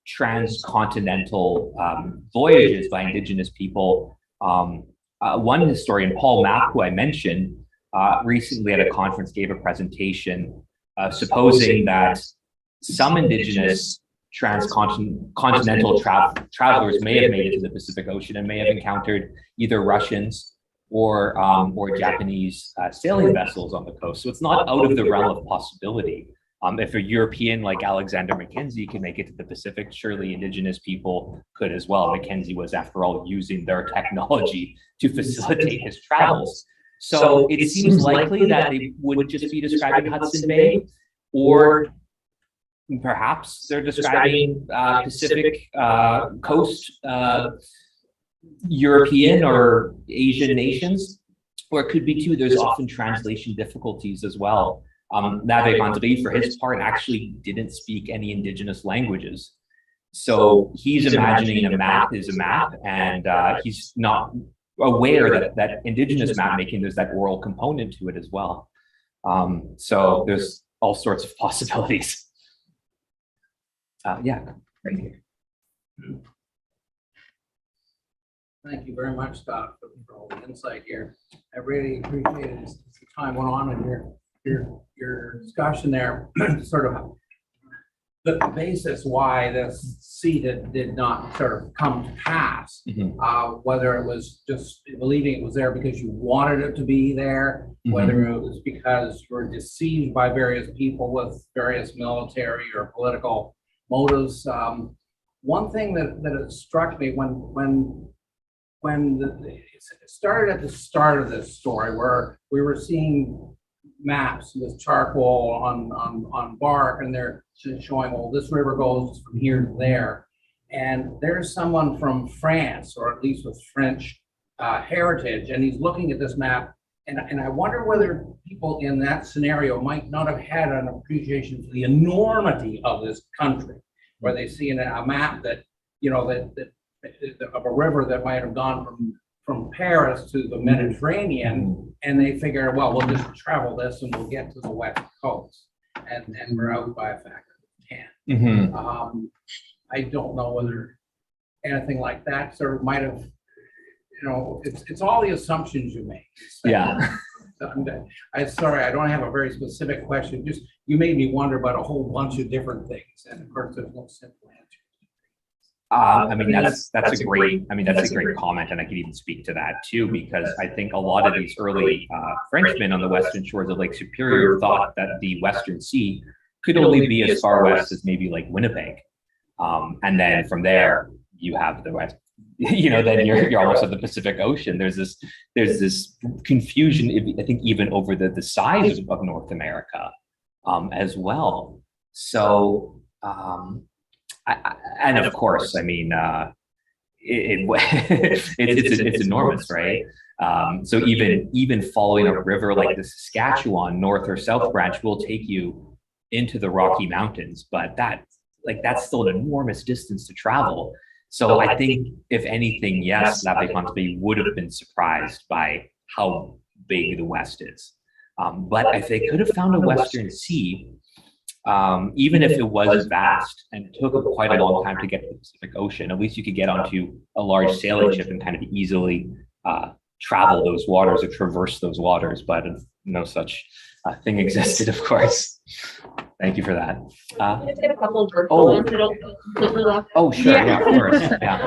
S5: transcontinental voyages by Indigenous people. One historian, Paul Mapp, who I mentioned, recently at a conference gave a presentation supposing that some Indigenous transcontinental travelers may have made it to the Pacific Ocean and may have encountered either Russians or Japanese sailing vessels on the coast. So it's not out of the realm of possibility. If a European like Alexander Mackenzie can make it to the Pacific, surely Indigenous people could as well. Mackenzie was, after all, using their technology to facilitate his travels. So it seems likely that they would just be describing Hudson Bay, or perhaps they're describing Pacific coast European or Asian nations, or it could be too. There's often translation difficulties as well. La Vérendrye, for his part, actually didn't speak any Indigenous languages. So he's imagining a map is a map, and he's not aware that Indigenous map making, there's that oral component to it as well. So there's all sorts of possibilities. Yeah, right here.
S3: Thank you very much, Scott, for all the insight here. I really appreciate it as the time went on and your discussion there, sort of the basis why this seat did not sort of come to pass. Whether it was just believing it was there because you wanted it to be there, whether it was because you were deceived by various people with various military or political motives. One thing that struck me when it started at the start of this story, where we were seeing maps with charcoal on bark, and they're showing, well, this river goes from here to there. And there's someone from France, or at least with French heritage, and he's looking at this map. And I wonder whether people in that scenario might not have had an appreciation for the enormity of this country, where they see in a map that, you know, that of a river that might have gone from Paris to the Mediterranean, and they figure, well, we'll just travel this and we'll get to the west coast, and we're out by a factor of 10. I don't know whether anything like that sort of might have, you know, it's all the assumptions you make.
S5: Yeah.
S3: I'm sorry, I don't have a very specific question. Just, you made me wonder about a whole bunch of different things, and of course, there's no simple answer.
S5: I mean, that's a great comment, and I could even speak to that too, because I think a lot of these early Frenchmen on the western shores of Lake Superior thought that the Western Sea could only be as far west as maybe like Winnipeg, and then from there you have the west. You know, then you're almost at the Pacific Ocean. There's this confusion, I think, even over the size of North America as well. So. And of course, I mean, it's enormous, right? So even following a river like the Saskatchewan, north or south branch, will take you into the Rocky Mountains, but that's still an enormous distance to travel. So I think, if anything, yes, La Vérendrye would have been surprised by how big the West is. But if they could have found a Western Sea, even if it was vast and took quite a long time to get to the Pacific Ocean, at least you could get onto a large sailing ship and kind of easily travel those waters or traverse those waters, but no such thing existed, of course. Thank you for that.
S1: Let's get a couple of virtual ones that don't feel completely left.
S5: Oh, sure, yeah, of course, yeah.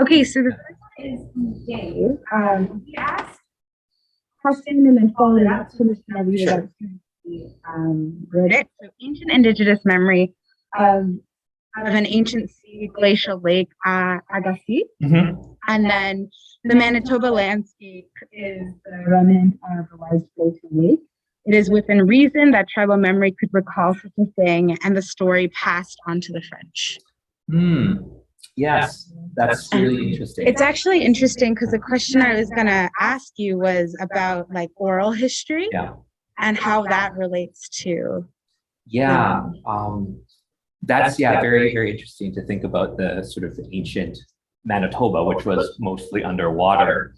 S8: Okay, so the first one is Dave. He asked a question and then followed it up, so we're just going to read it out. Wrote it. So, ancient indigenous memory of an ancient sea, glacial lake, Agassiz. And then the Manitoba landscape is the remnant of a large glacial lake. It is within reason that tribal memory could recall such a thing, and the story passed on to the French.
S5: Yes, that's really interesting.
S8: It's actually interesting because the question I was going to ask you was about like oral history.
S5: Yeah.
S8: And how that relates to.
S5: That's very, very interesting to think about the sort of ancient Manitoba, which was mostly underwater.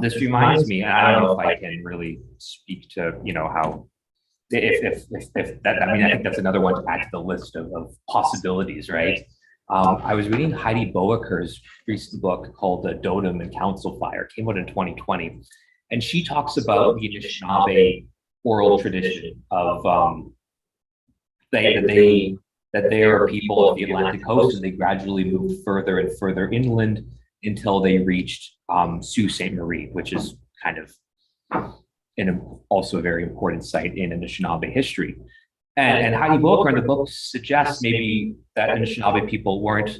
S5: This reminds me, and I don't know if I can really speak to, you know, how, if that, I mean, I think that's another one to add to the list of possibilities, right? I was reading Heidi Boeker's recent book called The Dotem and Council Fire. It came out in 2020. And she talks about the Anishinaabe oral tradition of that they are people of the Atlantic coast, and they gradually moved further and further inland until they reached Sault Ste. Marie, which is kind of also a very important site in Anishinaabe history. And Heidi Boeker in the book suggests maybe that Anishinaabe people weren't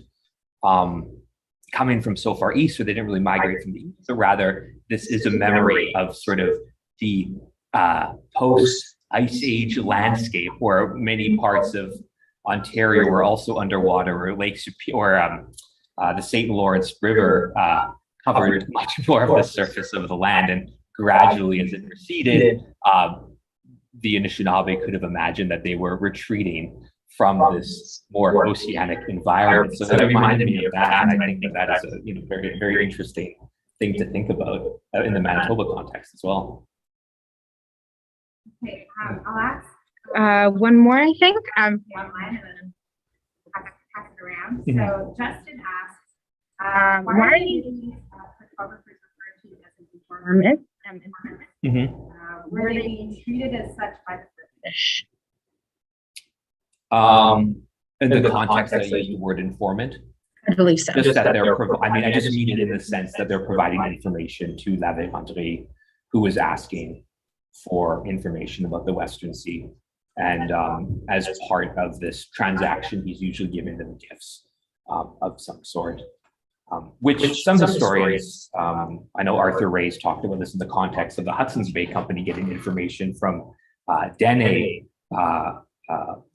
S5: coming from so far east, or they didn't really migrate from the east, but rather this is a memory of sort of the post-Ice Age landscape, where many parts of Ontario were also underwater, or Lake Superior, or the St. Lawrence River covered much more of the surface of the land, and gradually, as it receded, the Anishinaabe could have imagined that they were retreating from this more oceanic environment. So that reminded me of that, and I think that is a very, very interesting thing to think about in the Manitoba context as well.
S4: Okay, I'll ask
S8: One more, I think. Online and then pass it around.
S5: Mhm.
S8: So Justin asks, why are these photographers referred to as informants? Were they being treated as such by the British?
S5: In the context that I used the word informant,
S8: I believe so.
S5: just that I mean, I just mean it in the sense that they're providing information to La Vérendrye, who was asking for information about the Western Sea. And as part of this transaction, he's usually giving them gifts of some sort, which some historians, I know Arthur Ray's talked about this in the context of the Hudson's Bay Company getting information from Dene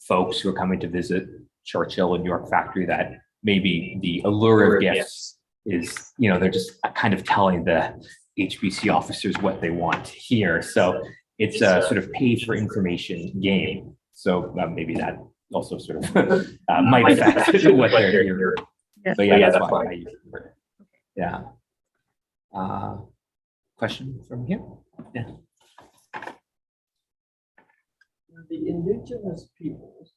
S5: folks who are coming to visit Churchill and York Factory, that maybe the allure of gifts is, you know, they're just kind of telling the HBC officers what they want to hear. So it's a sort of pay for information game. So maybe that also sort of might affect what they're hearing. So yeah, that's why I use the word. Yeah. Question from here? Yeah.
S9: The indigenous peoples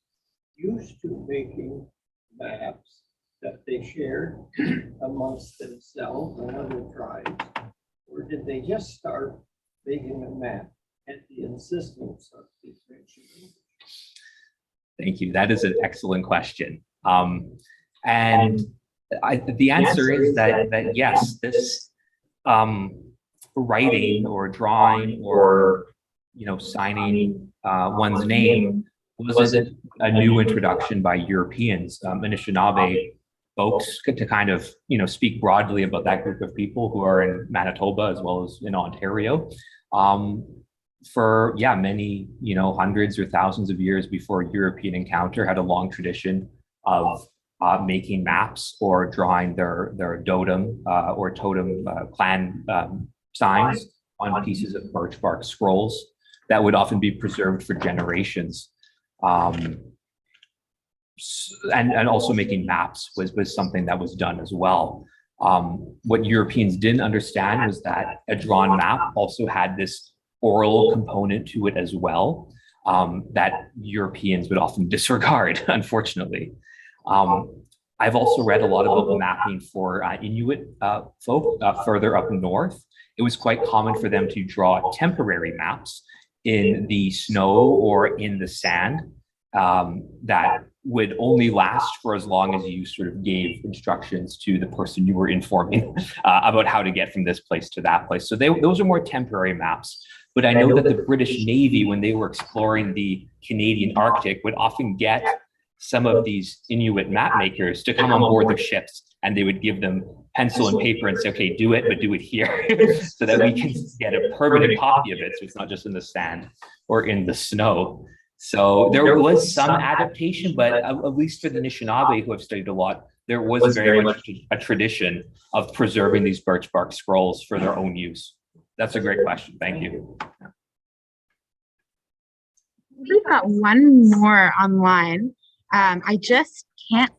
S9: used to making maps that they shared amongst themselves and other tribes, or did they just start making a map at the insistence of the French?
S5: Thank you. That is an excellent question. And the answer is that yes, this writing or drawing or, you know, signing one's name wasn't a new introduction by Europeans. Anishinaabe folks to kind of, you know, speak broadly about that group of people who are in Manitoba as well as in Ontario. For many, you know, hundreds or thousands of years before European encounter, had a long tradition of making maps or drawing their totem or totem clan signs on pieces of birch bark scrolls that would often be preserved for generations. And also making maps was something that was done as well. What Europeans didn't understand was that a drawn map also had this oral component to it as well, that Europeans would often disregard, unfortunately. I've also read a lot about mapping for Inuit folk further up north. It was quite common for them to draw temporary maps in the snow or in the sand that would only last for as long as you sort of gave instructions to the person you were informing about how to get from this place to that place. So those are more temporary maps. But I know that the British Navy, when they were exploring the Canadian Arctic, would often get some of these Inuit map makers to come on board their ships, and they would give them pencil and paper and say, okay, do it, but do it here so that we can get a permanent copy of it. So it's not just in the sand or in the snow. So there was some adaptation, but at least for the Anishinaabe, who have studied a lot, there was very much a tradition of preserving these birch bark scrolls for their own use. That's a great question. Thank you.
S8: We've got one more online. I just can't.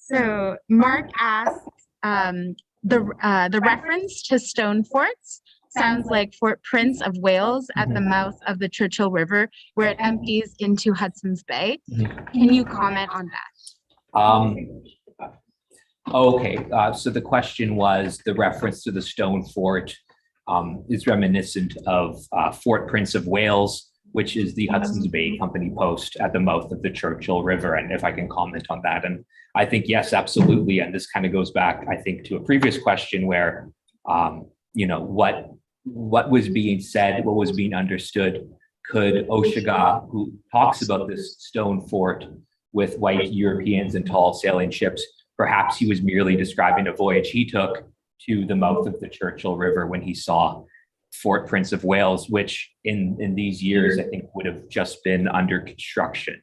S8: So Mark asks, the reference to stone forts sounds like Fort Prince of Wales at the mouth of the Churchill River, where it empties into Hudson's Bay. Can you comment on that?
S5: Okay, so the question was the reference to the stone fort is reminiscent of Fort Prince of Wales, which is the Hudson's Bay Company post at the mouth of the Churchill River, and if I can comment on that. And I think, yes, absolutely. And this kind of goes back, I think, to a previous question where, you know, what was being said, what was being understood. Could Oshaga, who talks about this stone fort with white Europeans and tall sailing ships, perhaps he was merely describing a voyage he took to the mouth of the Churchill River when he saw Fort Prince of Wales, which in these years, I think would have just been under construction.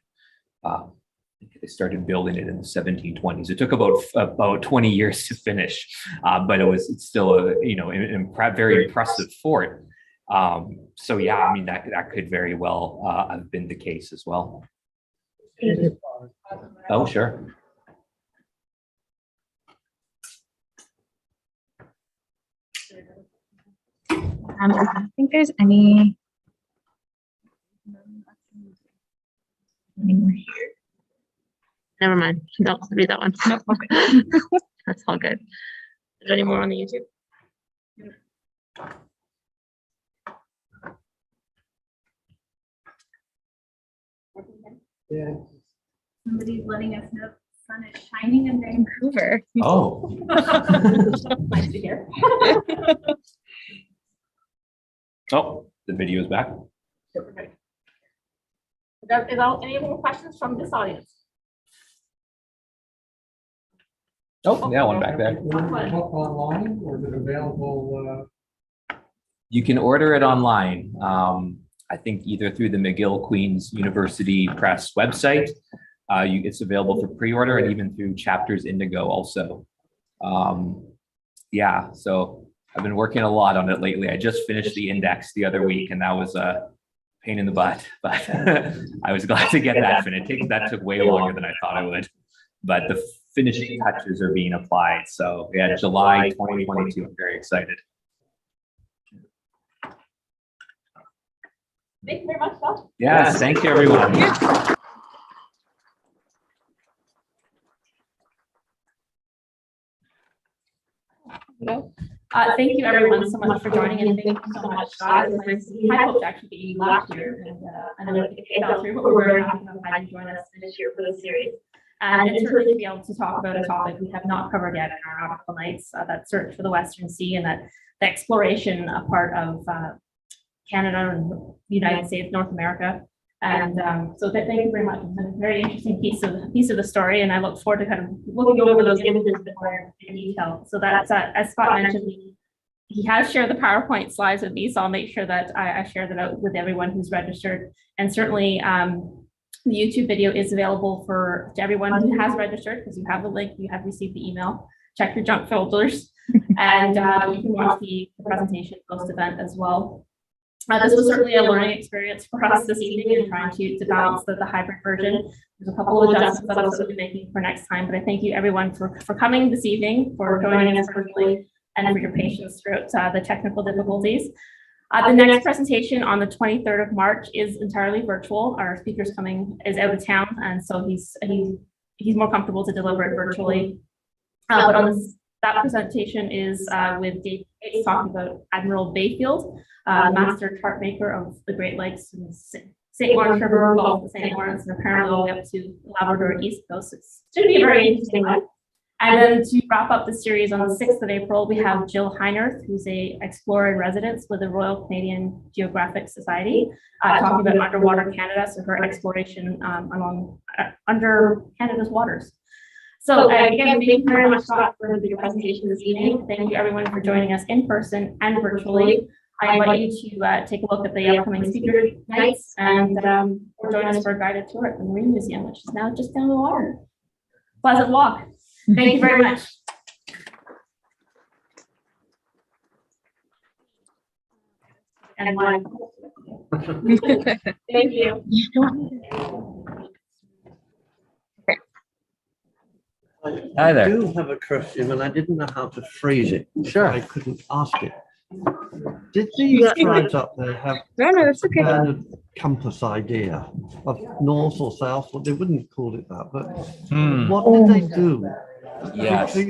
S5: They started building it in the 1720s. It took about 20 years to finish, but it's still a, you know, very impressive fort. So yeah, I mean, that could very well have been the case as well. Oh, sure.
S8: I don't think there's any.
S1: Never mind. Don't read that one. That's all good. Is there any more on the YouTube?
S9: Yeah.
S4: Somebody's letting us know the sun is shining in Vancouver.
S5: Oh.
S1: Nice to hear.
S5: Oh, the video is back.
S1: Super good. Any more questions from this audience?
S5: Oh, yeah, one back there.
S7: Book online, or is it available?
S5: You can order it online. I think either through the McGill Queen's University Press website. It's available for pre-order and even through Chapters Indigo also. Yeah, so I've been working a lot on it lately. I just finished the index the other week, and that was a pain in the butt, but I was glad to get that finished. That took way longer than I thought it would, but the finishing touches are being applied. So yeah, July 2022, I'm very excited.
S1: Thank you very much, Phil.
S5: Yes, thank you, everyone.
S1: Thank you everyone so much for joining, and thank you so much, Scott. It was nice to see you. I hoped to actually be you last year, and I know it fell through, but we're very happy to have you join us this year for the series. And it's really to be able to talk about a topic we have not covered yet in our nautical nights, that search for the Western Sea and that the exploration, a part of Canada and the United States, North America. And so thank you very much. It's been a very interesting piece of the story, and I look forward to kind of looking over those images a bit more in detail. So that's as Scott mentioned, he has shared the PowerPoint slides with me, so I'll make sure that I share that out with everyone who's registered. And certainly the YouTube video is available to everyone who has registered, because you have the link, you have received the email. Check your junk filters, and you can watch the presentation post-event as well. This was certainly a learning experience for us this evening, and trying to balance the hybrid version. There's a couple of adjustments that I'll be making for next time, but I thank you everyone for coming this evening, for joining us virtually, and for your patience throughout the technical difficulties. The next presentation on the 23rd of March is entirely virtual. Our speaker's is out of town, and so he's more comfortable to deliver it virtually. But on that presentation is with Dave Gates, talking about Admiral Bayfield, master chart maker of the Great Lakes and St. Lawrence River, Gulf of St. Lawrence, and apparently all the way up to Labrador East Coast. It's going to be a very interesting one. And then to wrap up the series on the 6th of April, we have Jill Heinerth, who's a explorer in residence with the Royal Canadian Geographic Society, talking about underwater Canada, so her exploration under Canada's waters. So again, thank you very much, Scott, for your presentation this evening. Thank you everyone for joining us in person and virtually. I invite you to take a look at the upcoming speaker nights, and join us for a guided tour at the Marine Museum, which is now just down the water. Pleasant walk. Thank you very much. And one. Thank you.
S5: Hi there.
S9: I do have a question, and I didn't know how to phrase it.
S5: Sure.
S9: I couldn't ask it. Did these tribes up there have
S8: That's okay.
S9: kind of compass idea of north or south? Well, they wouldn't call it that, but what did they do?
S5: Yes.